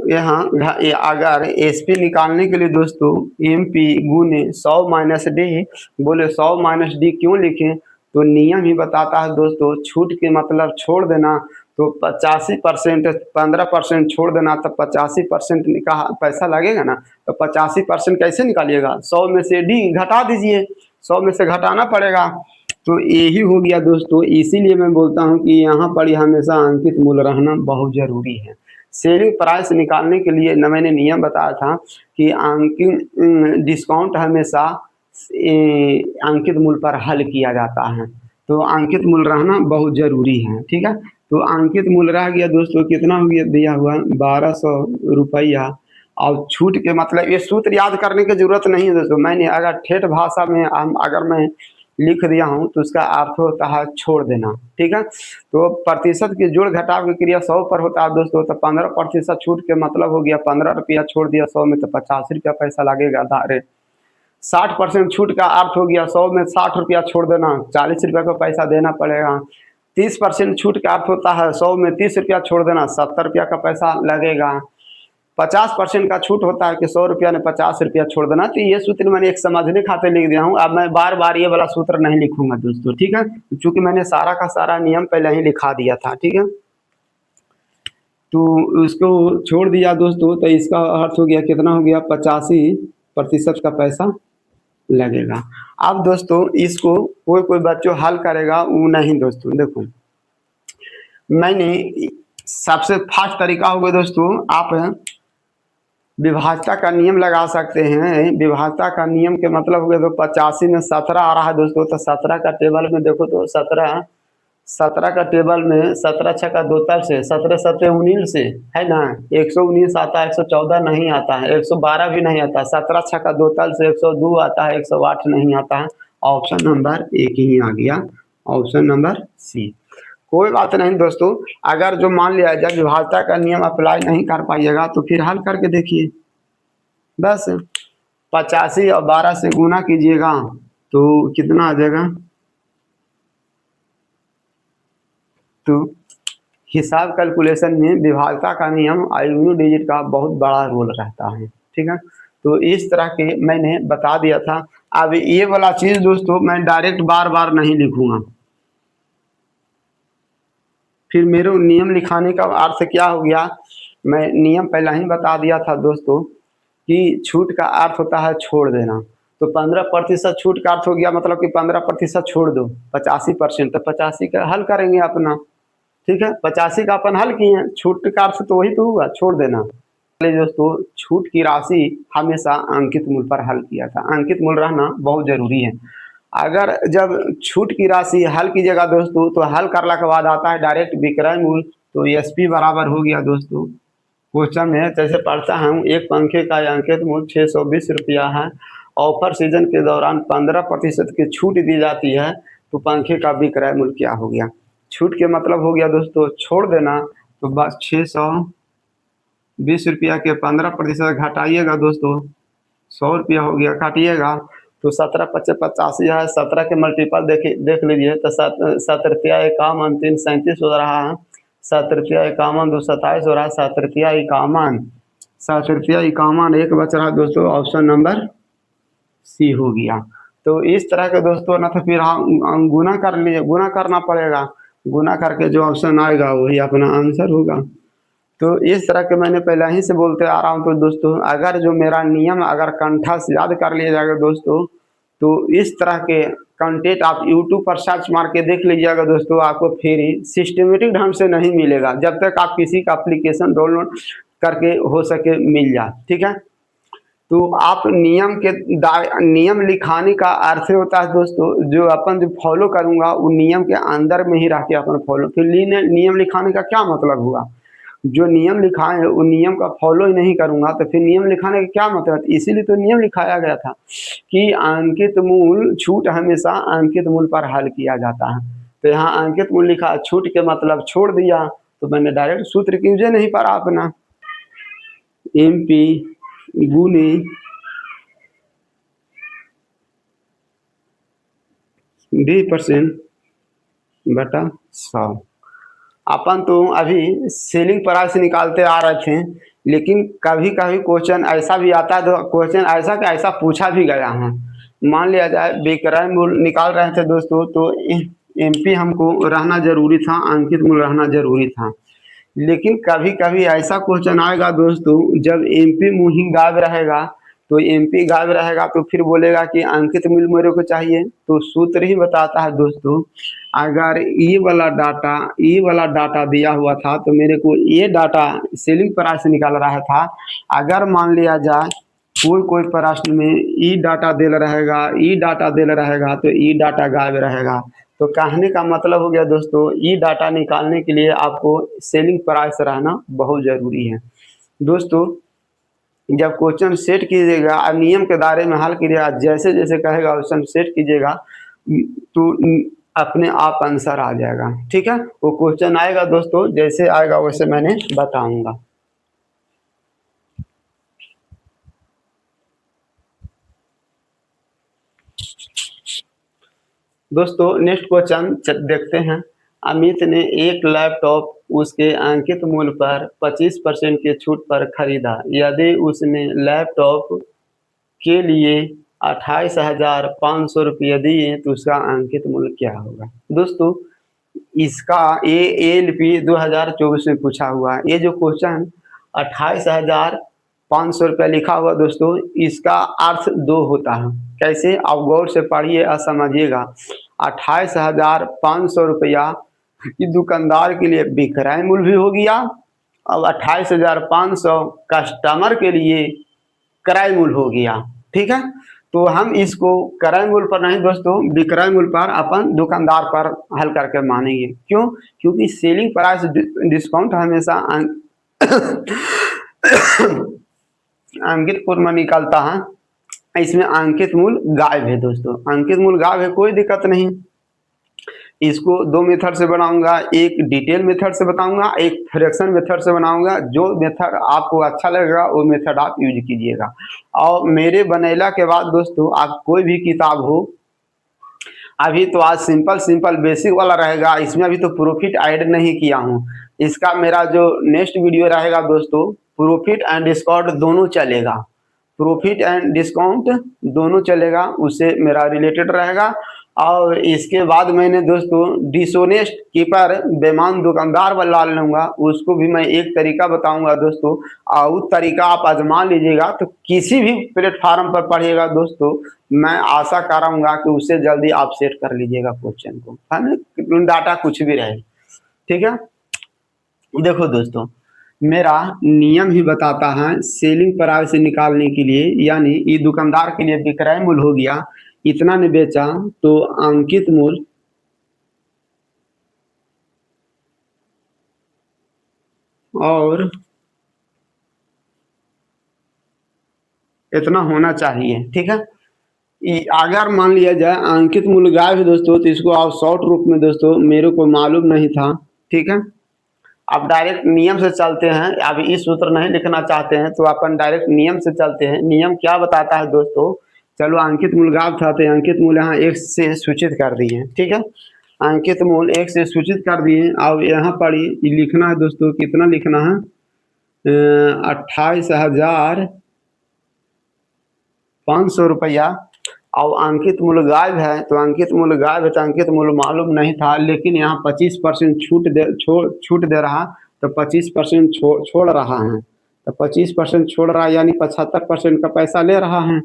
यहाँ अगर एसपी निकालने के लिए दोस्तों एमपी गुने 100 माइनस डी, बोले 100 माइनस डी क्यों लिखें, तो नियम ही बताता है दोस्तों छूट के मतलब छोड़ देना। तो 85% 15% छोड़ देना, तो 85% का पैसा लगेगा ना। तो 85% कैसे निकालिएगा, 100 में से डी घटा दीजिए, 100 में से घटाना पड़ेगा। तो यही हो गया दोस्तों। इसीलिए मैं बोलता हूँ कि यहाँ पर ही हमेशा अंकित मूल्य रहना बहुत जरूरी है। सेलिंग प्राइस निकालने के लिए न मैंने नियम बताया था कि अंकित डिस्काउंट हमेशा अंकित मूल्य पर हल किया जाता है। तो अंकित मूल्य रहना बहुत जरूरी है। ठीक है, तो अंकित मूल्य रह गया दोस्तों, कितना हो गया दिया हुआ 1200 रुपया। और छूट के मतलब ये सूत्र याद करने की जरूरत नहीं है दोस्तों। मैंने अगर ठेठ भाषा में अगर मैं लिख दिया हूँ तो उसका अर्थ होता है छोड़ देना। ठीक है, तो प्रतिशत की जोड़ घटाव की क्रिया 100 पर होता है दोस्तों। तो 15% छूट के मतलब हो गया 15 रुपया छोड़ दिया 100 में, तो 50 रुपया पैसा लगेगा धारे। 60% छूट का अर्थ हो गया 100 में 60 रुपया छोड़ देना, 40 रुपया का पैसा देना पड़ेगा। 30% छूट का अर्थ होता है 100 में 30 रुपया छोड़ देना, 70 रुपया का पैसा लगेगा। 50% का छूट होता है कि 100 रुपया ने 50 रुपया छोड़ देना। तो ये सूत्र मैंने एक समझने खातिर लिख दिया हूँ। अब मैं बार बार ये वाला सूत्र नहीं लिखूंगा दोस्तों। ठीक है, क्योंकि मैंने सारा का सारा नियम पहले ही लिखा दिया था। ठीक है, तो उसको छोड़ दिया दोस्तों, तो इसका अर्थ हो गया कितना हो गया 85% का पैसा लगेगा। अब दोस्तों इसको कोई कोई बच्चों हल करेगा वो नहीं दोस्तों। देखो मैंने सबसे फास्ट तरीका होगा दोस्तों, आप विभाज्यता का नियम लगा सकते हैं। विभाज्यता का नियम के मतलब हो गया, तो 85 में 17 आ रहा है दोस्तों। तो 17 का टेबल में देखो तो 17 का टेबल में 17 छः का 2 तब से 17 सत्ते 19 से है ना, 119 आता है, 114 नहीं आता है, 112 भी नहीं आता। 17 छः का 2 तल से 102 आता है, 108 नहीं आता है। ऑप्शन नंबर एक ही आ गया, ऑप्शन नंबर सी। कोई बात नहीं दोस्तों, अगर जो मान लिया जब विभाज्यता का नियम अप्लाई नहीं कर पाइएगा तो फिर हल करके देखिए। बस 85 और 12 से गुना कीजिएगा तो कितना आ जाएगा। तो हिसाब कैलकुलेशन में विभाज्यता का नियम यूनिट डिजिट का बहुत बड़ा रोल रहता है। ठीक है, तो इस तरह के मैंने बता दिया था। अब ये वाला चीज दोस्तों मैं डायरेक्ट बार बार नहीं लिखूंगा, फिर मेरे नियम लिखाने का अर्थ क्या हो गया। मैं नियम पहले ही बता दिया था दोस्तों कि छूट का अर्थ होता है छोड़ देना। तो 15% छूट का अर्थ हो गया मतलब कि 15% छोड़ दो 85%, तो 85 का हल करेंगे अपना। ठीक है, 85 का अपन हल किए, छूट का अर्थ तो वही तो हुआ छोड़ देना। दोस्तों छूट की राशि हमेशा अंकित मूल्य पर हल किया था। अंकित मूल्य रहना बहुत जरूरी है। अगर जब छूट की राशि हल कीजिएगा दोस्तों, तो हल करने के बाद आता है डायरेक्ट विक्रय मूल्य। तो एसपी बराबर हो गया दोस्तों, क्वेश्चन में जैसे पढ़ता हूँ, एक पंखे का अंकित मूल्य 620 रुपया है ऑफर सीजन के दौरान 15% की छूट दी जाती है, तो पंखे का विक्रय मूल्य क्या हो गया? छूट के मतलब हो गया दोस्तों छोड़ देना, तो बस 620 रुपया के 15% घटाइएगा दोस्तों, 100 रुपया हो गया, काटिएगा तो 17 × 5 = 85 है। 17 के मल्टीपल देख लीजिए तो 7 × 3 = 37 हो रहा है। 7 × 2 = 27 हो रहा है। 7 × 51 एक बच रहा है दोस्तों, ऑप्शन नंबर सी हो गया। तो इस तरह के दोस्तों ना, तो फिर हम गुना कर लीजिए, गुना करना पड़ेगा, गुना करके जो ऑप्शन आएगा वही अपना आंसर होगा। तो इस तरह के मैंने पहले ही से बोलते आ रहा हूँ। तो दोस्तों अगर जो मेरा नियम अगर कंठा से याद कर लिया जाएगा दोस्तों, तो इस तरह के कंटेंट आप यूट्यूब पर सर्च मार के देख लीजिएगा दोस्तों, आपको फ्री सिस्टमेटिक ढंग से नहीं मिलेगा जब तक आप किसी का एप्लीकेशन डाउनलोड करके हो सके मिल जाए, ठीक है। तो आप नियम लिखाने का अर्थ होता है दोस्तों, जो अपन जो फॉलो करूंगा वो नियम के अंदर में ही रह के अपन फॉलो, फिर नियम लिखाने का क्या मतलब हुआ? जो नियम लिखा है वो नियम का फॉलो ही नहीं करूंगा तो फिर नियम लिखाने का क्या मतलब? इसीलिए तो नियम लिखाया गया था कि अंकित मूल छूट हमेशा अंकित मूल पर हल किया जाता है। तो यहाँ अंकित मूल लिखा, छूट के मतलब छोड़ दिया, तो मैंने डायरेक्ट सूत्र कीजिए नहीं पढ़ा अपना, MP गुने 20% बटा 100। अपन तो अभी सेलिंग प्राइस निकालते आ रहे थे, लेकिन कभी कभी क्वेश्चन ऐसा भी आता है, तो क्वेश्चन ऐसा का ऐसा पूछा भी गया है। मान लिया जाए विक्रय मूल्य निकाल रहे थे दोस्तों, तो MP हमको रहना जरूरी था, अंकित मूल्य रहना जरूरी था। लेकिन कभी कभी ऐसा क्वेश्चन आएगा दोस्तों, जब MP मूल्य गायब रहेगा, तो MP गायब रहेगा तो फिर बोलेगा कि अंकित मूल्य मेरे को चाहिए। तो सूत्र ही बताता है दोस्तों, अगर ये वाला डाटा दिया हुआ था, तो मेरे को ये डाटा सेलिंग प्राइस निकाल रहा था। अगर मान लिया जाए कोई प्रश्न में ई डाटा देल रहेगा तो ई डाटा गायब रहेगा। तो कहने का मतलब हो गया दोस्तों, ई डाटा निकालने के लिए आपको सेलिंग प्राइस रहना बहुत ज़रूरी है। दोस्तों जब क्वेश्चन सेट कीजिएगा, नियम के दायरे में हल कीजिएगा, जैसे जैसे कहेगा क्वेश्चन सेट कीजिएगा, तो अपने आप आंसर आ जाएगा, ठीक है। वो क्वेश्चन आएगा दोस्तों, जैसे आएगा वैसे मैंने बताऊंगा। दोस्तों नेक्स्ट क्वेश्चन देखते हैं। अमित ने एक लैपटॉप उसके अंकित मूल्य पर 25% की छूट पर खरीदा। यदि उसने लैपटॉप के लिए 28,500 रुपये दिए तो उसका अंकित मूल्य क्या होगा? दोस्तों इसका ALP 2024 में पूछा हुआ है। ये जो क्वेश्चन 28,500 रुपया लिखा हुआ दोस्तों, इसका अर्थ दो होता है। कैसे? आप गौर से पढ़िए और समझिएगा। 28,500 रुपया कि दुकानदार के लिए विक्रय मूल्य भी हो गया, और 28,500 कस्टमर के लिए क्रय मूल्य हो गया, ठीक है। तो हम इसको क्रय मूल्य पर नहीं दोस्तों, विक्रय मूल्य पर अपन दुकानदार पर हल करके मानेंगे। क्यों? क्योंकि सेलिंग प्राइस डिस्काउंट हमेशा अंकित मूल्य में निकलता है। इसमें अंकित मूल्य गायब है दोस्तों, अंकित मूल्य गायब है, कोई दिक्कत नहीं। इसको दो मेथड से बनाऊंगा, एक डिटेल मेथड से बताऊंगा, एक फ्रैक्शन मेथड से बनाऊंगा। जो मेथड आपको अच्छा लगेगा वो मेथड आप यूज कीजिएगा। और मेरे बनेला के बाद दोस्तों आप कोई भी किताब हो, अभी तो आज सिंपल बेसिक वाला रहेगा, इसमें अभी तो प्रॉफिट ऐड नहीं किया हूँ। इसका मेरा जो नेक्स्ट वीडियो रहेगा दोस्तों, प्रॉफिट एंड डिस्काउंट दोनों चलेगा, प्रॉफिट एंड डिस्काउंट दोनों चलेगा, उससे मेरा रिलेटेड रहेगा। और इसके बाद मैंने दोस्तों डिसोनेस्ट कीपर बेईमान दुकानदार वाला लूंगा, उसको भी मैं एक तरीका बताऊंगा दोस्तों, और उस तरीका आप आजमा लीजिएगा। तो किसी भी प्लेटफार्म पर पढ़िएगा दोस्तों, मैं आशा कराऊंगा कि उससे जल्दी आप सेट कर लीजिएगा क्वेश्चन को, है ना, डाटा कुछ भी रहे, ठीक है। देखो दोस्तों मेरा नियम ही बताता है सेलिंग प्राइस निकालने के लिए, यानी ये दुकानदार के लिए विक्रय मूल्य हो गया, इतना ने बेचा तो अंकित मूल्य और इतना होना चाहिए, ठीक है। अगर मान लिया जाए अंकित मूल्य गायब है दोस्तों, तो इसको आप शॉर्ट रूप में दोस्तों मेरे को मालूम नहीं था, ठीक है। आप डायरेक्ट नियम से चलते हैं, अब इस सूत्र नहीं लिखना चाहते हैं तो अपन डायरेक्ट नियम से चलते हैं। नियम क्या बताता है दोस्तों, चलो अंकित मूल्य गायब था तो अंकित मूल्य यहाँ एक से सूचित कर दिए, ठीक है। अंकित मूल्य एक से सूचित कर दिए। अब यहाँ पर ये लिखना है दोस्तों, कितना लिखना है, 28,500 रुपया। और अंकित मूल्य गायब है, तो अंकित मूल्य गायब है तो अंकित मूल्य मालूम नहीं था, लेकिन यहाँ 25% छूट दे रहा, तो 25% छोड़ रहा है, तो 25% छोड़ रहा है यानी 75% का पैसा ले रहा है।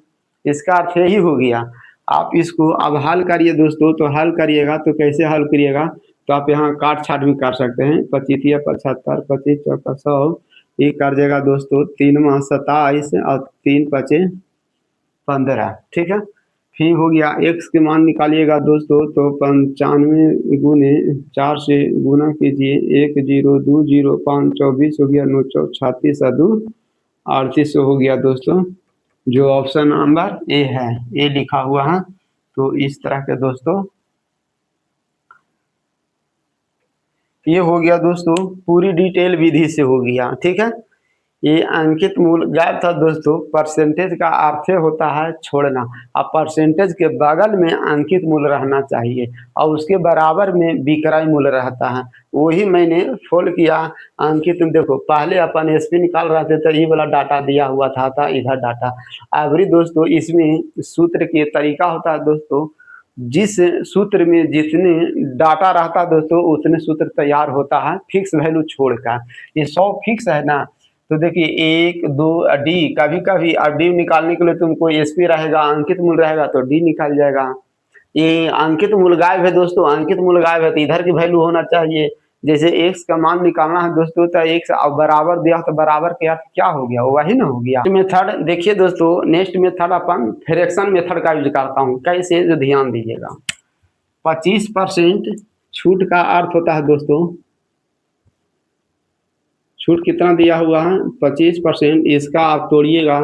इसका अर्थ यही हो गया। आप इसको अब हल करिए दोस्तों, तो हल करिएगा तो कैसे हल करिएगा, तो आप यहाँ काट छाट भी कर सकते हैं। 25 75, 25 चौका 100, ये कर देगा दोस्तों 3 माह 27 और 3 पचे 15, ठीक है। फिर हो गया एक्स के मान निकालिएगा दोस्तों, तो 95 गुने 4 से गुना कीजिए, 1 0 2 0 5 24 हो गया, 9 4 36 2 38 हो गया दोस्तों, जो ऑप्शन नंबर ए है, ए लिखा हुआ है। तो इस तरह के दोस्तों ये हो गया दोस्तों, पूरी डिटेल विधि से हो गया, ठीक है। ये अंकित मूल्य गायब था दोस्तों। परसेंटेज का अर्थ होता है छोड़ना। अब परसेंटेज के बगल में अंकित मूल्य रहना चाहिए और उसके बराबर में विक्रय मूल्य रहता है, वही मैंने फोल्ड किया। अंकित देखो, पहले अपन एसपी निकाल रहे थे तो ये वाला डाटा दिया हुआ था इधर डाटा। अभी दोस्तों इसमें सूत्र के तरीका होता है दोस्तों, जिस सूत्र में जितने डाटा रहता है दोस्तों उतने सूत्र तैयार होता है फिक्स वैल्यू छोड़कर। ये 100 फिक्स है ना, तो देखिए 1 2 डी, कभी कभी अब डी निकालने के लिए तुमको एसपी रहेगा, अंकित मूल्य रहेगा तो डी निकल जाएगा। ये अंकित मूल्य गायब है दोस्तों, अंकित मूल्य गायब है तो इधर की वैल्यू होना चाहिए। जैसे एक्स का मान निकालना है दोस्तों, तो एक्स बराबर दिया तो बराबर के अर्थ क्या हो गया, वही ना हो गया। मेथड देखिए दोस्तों, नेक्स्ट मेथड अपन फ्रैक्शन मेथड का यूज करता हूँ, कैसे जो ध्यान दीजिएगा। 25% छूट का अर्थ होता है दोस्तों, छूट कितना दिया हुआ है 25%, इसका आप तोड़िएगा,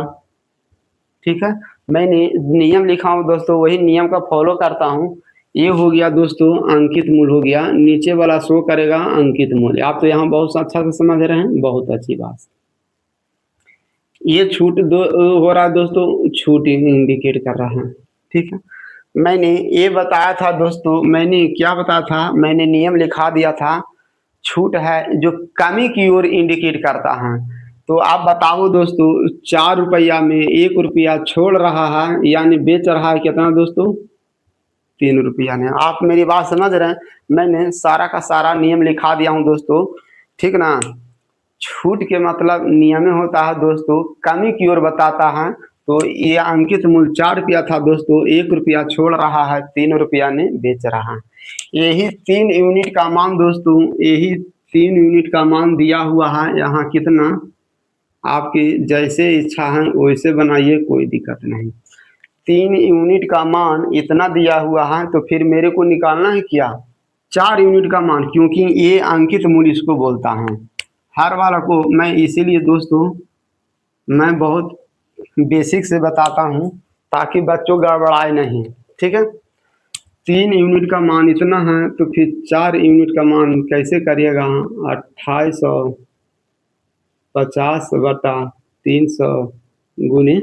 ठीक है। मैंने नियम लिखा हूँ दोस्तों, वही नियम का फॉलो करता हूँ। ये हो गया दोस्तों अंकित मूल्य हो गया, नीचे वाला शो करेगा अंकित मूल्य। आप तो यहाँ बहुत अच्छा से समझ रहे हैं, बहुत अच्छी बात। ये छूट हो रहा है दोस्तों, छूट इंडिकेट कर रहा है, ठीक है। मैंने ये बताया था दोस्तों, मैंने क्या बताया था, मैंने नियम लिखा दिया था, छूट है जो कमी की ओर इंडिकेट करता है। तो आप बताओ दोस्तों, 4 रुपया में 1 रुपया छोड़ रहा है यानी बेच रहा है कितना दोस्तों, 3 रुपया ने। आप मेरी बात समझ रहे हैं, मैंने सारा का सारा नियम लिखा दिया हूँ दोस्तों, ठीक ना। छूट के मतलब नियम में होता है दोस्तों, कमी की ओर बताता है। तो ये अंकित मूल्य 4 रुपया था दोस्तों, 1 रुपया छोड़ रहा है, 3 रुपया ने बेच रहा है। यही 3 यूनिट का मान दोस्तों, यही 3 यूनिट का मान दिया हुआ है यहाँ, कितना आपकी जैसे इच्छा है वैसे बनाइए, कोई दिक्कत नहीं। 3 यूनिट का मान इतना दिया हुआ है, तो फिर मेरे को निकालना है क्या, 4 यूनिट का मान, क्योंकि ये अंकित मूल्य इसको बोलता है। हर वाला को मैं इसीलिए दोस्तों मैं बहुत बेसिक से बताता हूँ ताकि बच्चों गड़बड़ाए नहीं, ठीक है। 3 यूनिट का मान इतना है, तो फिर 4 यूनिट का मान कैसे करिएगा, 2850 बटा 300 गुने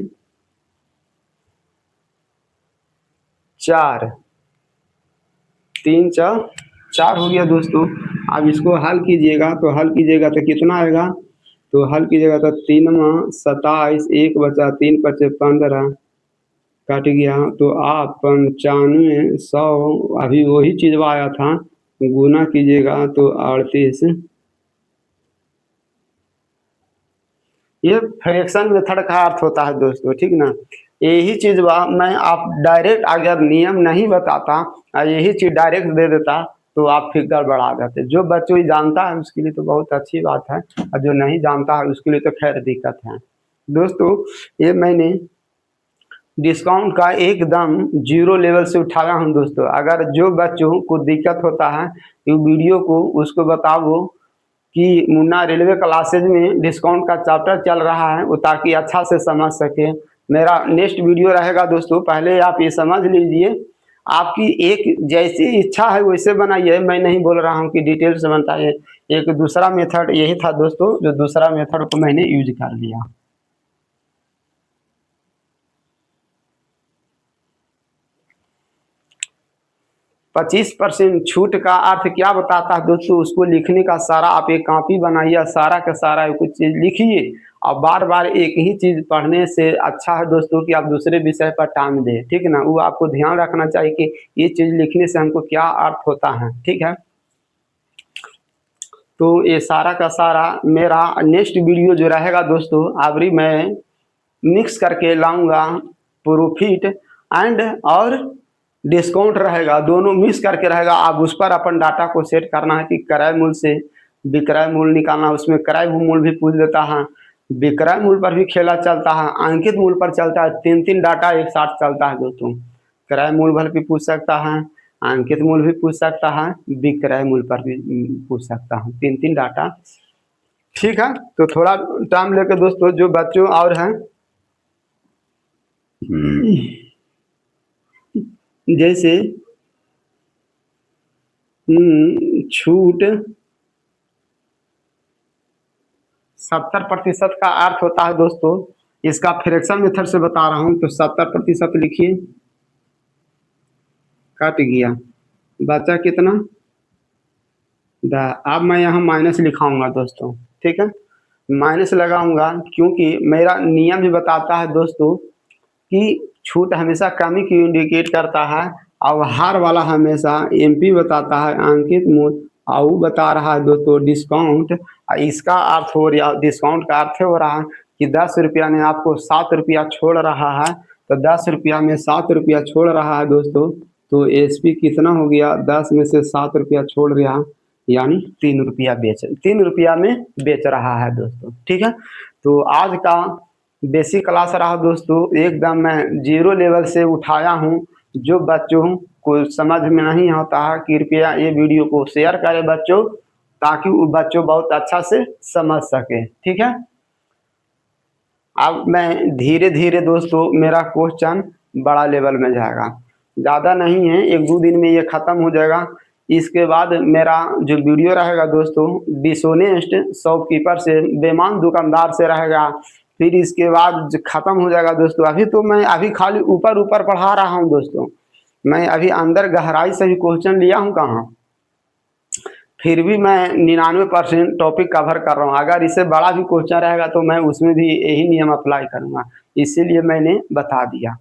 4, 3 4 हो गया दोस्तों। अब इसको हल कीजिएगा, तो हल कीजिएगा तो कितना आएगा, तो हल कीजिएगा तो 3 माह 27, 1 बचा 3 पचे 15 कट गया, तो आप 95 100, अभी वही चीज आया था, गुना कीजिएगा तो 38। ये फ्रैक्शन मेथड का अर्थ होता है दोस्तों, ठीक ना। यही चीज मैं आप डायरेक्ट अगर नियम नहीं बताता और यही चीज डायरेक्ट दे देता तो आप फिर गड़बड़ा जाते। जो बच्चों जानता है उसके लिए तो बहुत अच्छी बात है, और जो नहीं जानता है उसके लिए तो खैर दिक्कत है दोस्तों। ये मैंने डिस्काउंट का एकदम 0 लेवल से उठाया हूँ दोस्तों। अगर जो बच्चों को दिक्कत होता है ये वीडियो को उसको बताओ कि मुन्ना रेलवे क्लासेज में डिस्काउंट का चैप्टर चल रहा है, वो ताकि अच्छा से समझ सके। मेरा नेक्स्ट वीडियो रहेगा दोस्तों, पहले आप ये समझ लीजिए, आपकी एक जैसी इच्छा है वैसे बनाइए। मैं नहीं बोल रहा हूँ कि डिटेल से बनता है। एक दूसरा मेथड यही था दोस्तों, जो दूसरा मेथड को मैंने यूज कर लिया। 25% छूट का अर्थ क्या बताता है दोस्तों, उसको लिखने का सारा आप एक कॉपी बनाइए, सारा का सारा कुछ चीज लिखिए, और बार बार एक ही चीज पढ़ने से अच्छा है दोस्तों कि आप दूसरे विषय पर टाइम दें, ठीक है ना। वो आपको ध्यान रखना चाहिए कि ये चीज लिखने से हमको क्या अर्थ होता है, ठीक है। तो ये सारा का सारा मेरा नेक्स्ट वीडियो जो रहेगा दोस्तों, अभी मैं मिक्स करके लाऊंगा, प्रॉफिट एंड और डिस्काउंट रहेगा, दोनों मिक्स करके रहेगा। आप उस पर अपन डाटा को सेट करना है कि क्रय मूल्य से विक्रय मूल्य निकालना, उसमें क्रय मूल्य भी पूछ देता है, विक्रय मूल्य पर भी खेला चलता है, अंकित मूल्य पर चलता है, तीन तीन डाटा एक साथ चलता है दोस्तों। क्रय मूल्य पर भी पूछ सकता है, अंकित मूल्य भी पूछ सकता है, विक्रय मूल्य पर भी पूछ सकता हूँ, तीन तीन डाटा, ठीक है। तो थोड़ा टाइम लेकर दोस्तों, जो बच्चों और हैं जैसे छूट 70% का अर्थ होता है दोस्तों, इसका फ्रैक्शन मेथड से बता रहा हूं, तो 70% लिखिए, कट गया, बचा कितना, अब मैं यहाँ माइनस लिखाऊंगा दोस्तों, ठीक है, माइनस लगाऊंगा, क्योंकि मेरा नियम भी बताता है दोस्तों कि छूट हमेशा कमी की इंडिकेट करता है, और हार वाला हमेशा एमपी बताता है, अंकित मूल्य, और वो बता रहा है दोस्तों डिस्काउंट। इसका अर्थ हो रहा, डिस्काउंट का अर्थ हो रहा है कि 10 रुपया ने आपको 7 रुपया छोड़ रहा है, तो 10 रुपया में 7 रुपया छोड़ रहा है दोस्तों, तो एसपी कितना हो गया, 10 में से 7 रुपया छोड़ रहा, यानी 3 रुपया 3 रुपया में बेच रहा है दोस्तों, ठीक है। तो आज का बेसिक क्लास रहा दोस्तों, एकदम मैं जीरो लेवल से उठाया हूँ। जो बच्चों को समझ में नहीं आता है, कृपया ये वीडियो को शेयर करें बच्चों, ताकि वो बच्चों बहुत अच्छा से समझ सके, ठीक है। अब मैं धीरे धीरे दोस्तों, मेरा क्वेश्चन बड़ा लेवल में जाएगा, ज़्यादा नहीं है, एक दो दिन में ये ख़त्म हो जाएगा। इसके बाद मेरा जो वीडियो रहेगा दोस्तों, डिसोनेस्ट शॉपकीपर से, बेईमान दुकानदार से रहेगा। फिर इसके बाद ख़त्म हो जाएगा दोस्तों। अभी तो मैं अभी खाली ऊपर ऊपर पढ़ा रहा हूँ दोस्तों, मैं अभी अंदर गहराई से भी क्वेश्चन लिया हूँ कहाँ, फिर भी मैं 99% टॉपिक कवर कर रहा हूँ। अगर इससे बड़ा भी क्वेश्चन रहेगा तो मैं उसमें भी यही नियम अप्लाई करूँगा, इसीलिए मैंने बता दिया।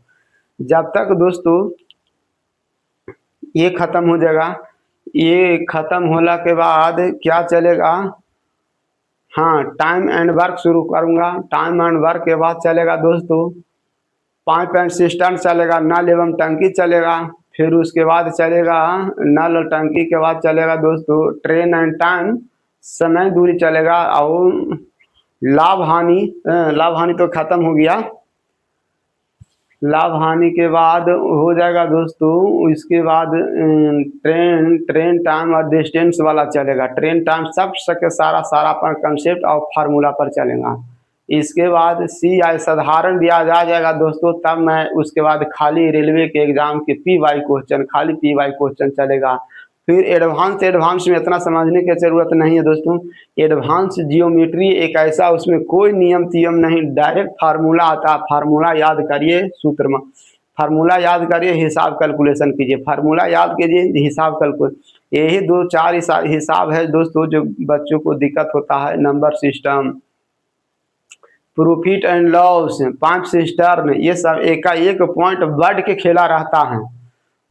जब तक दोस्तों ये ख़त्म हो जाएगा, ये ख़त्म होने के बाद क्या चलेगा, हाँ, टाइम एंड वर्क शुरू करूँगा। टाइम एंड वर्क के बाद चलेगा दोस्तों पाइप एंड सिस्टम चलेगा, नल एवं टंकी चलेगा, फिर उसके बाद चलेगा नल और टंकी के बाद चलेगा दोस्तों ट्रेन एंड टाइम, समय दूरी चलेगा, और लाभ हानि, लाभ हानि तो खत्म हो गया। लाभ हानि के बाद हो जाएगा दोस्तों, इसके बाद ट्रेन टाइम और डिस्टेंस वाला चलेगा। ट्रेन टाइम सब सके सारा सारा पर कंसेप्ट और फार्मूला पर चलेगा। इसके बाद सी आई साधारण दिया जाएगा दोस्तों, तब मैं उसके बाद खाली रेलवे के एग्जाम के पी वाई क्वेश्चन, खाली पी वाई क्वेश्चन चलेगा। फिर एडवांस में इतना समझने की ज़रूरत नहीं है दोस्तों। एडवांस जियोमेट्री एक ऐसा, उसमें कोई नियम तियम नहीं, डायरेक्ट फार्मूला आता है, फार्मूला याद करिए, सूत्र में फार्मूला याद करिए, हिसाब कैलकुलेशन कीजिए, फार्मूला याद कीजिए, हिसाब कैलकुलेशन, यही दो चार हिसाब है दोस्तों जो बच्चों को दिक्कत होता है। Number system, profit and loss, पांच सिस्टर्न, ये सब एक का एक पॉइंट बढ़ के खेला रहता है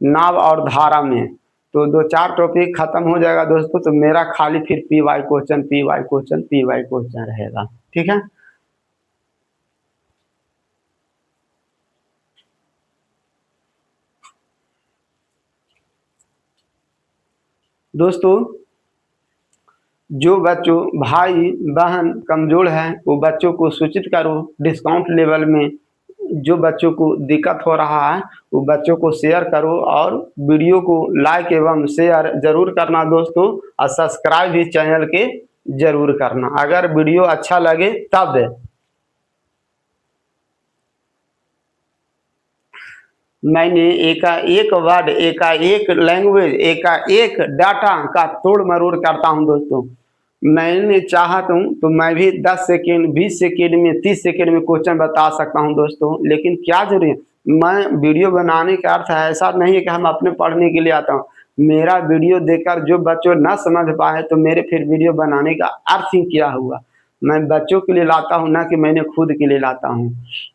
नाव और धारा में। तो दो चार टॉपिक खत्म हो जाएगा दोस्तों, तो मेरा खाली फिर P Y question, P Y question, P Y question रहेगा, ठीक है दोस्तों। जो बच्चों भाई बहन कमजोर है, वो बच्चों को सूचित करो डिस्काउंट लेवल में। जो बच्चों को दिक्कत हो रहा है वो बच्चों को शेयर करो, और वीडियो को लाइक एवं शेयर जरूर करना दोस्तों, और सब्सक्राइब भी चैनल के जरूर करना अगर वीडियो अच्छा लगे तब। मैंने एक वर्ड, एक लैंग्वेज, एक डाटा का तोड़ मरोड़ करता हूं दोस्तों। मैंने चाहा तो मैं भी 10 सेकंड, 20 सेकंड में, 30 सेकंड में क्वेश्चन बता सकता हूं दोस्तों। लेकिन क्या जरूरी है, मैं वीडियो बनाने का अर्थ ऐसा नहीं है कि हम अपने पढ़ने के लिए आता हूं। मेरा वीडियो देखकर जो बच्चों ना समझ पाए तो मेरे फिर वीडियो बनाने का अर्थ ही क्या हुआ। मैं बच्चों के लिए लाता हूं, ना कि मैंने खुद के लिए लाता हूं।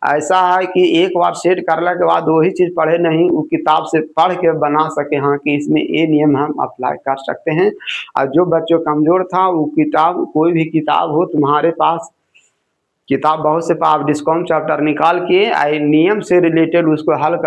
ऐसा है कि एक बार सेट करने के बाद वही चीज पढ़े नहीं, वो किताब से पढ़ के बना सके, हाँ कि इसमें ये नियम हम अप्लाई कर सकते हैं। और जो बच्चों कमजोर था वो किताब, कोई भी किताब हो तुम्हारे पास, किताब बहुत से आप डिस्काउंट चैप्टर निकाल के नियम से रिलेटेड उसको हल कर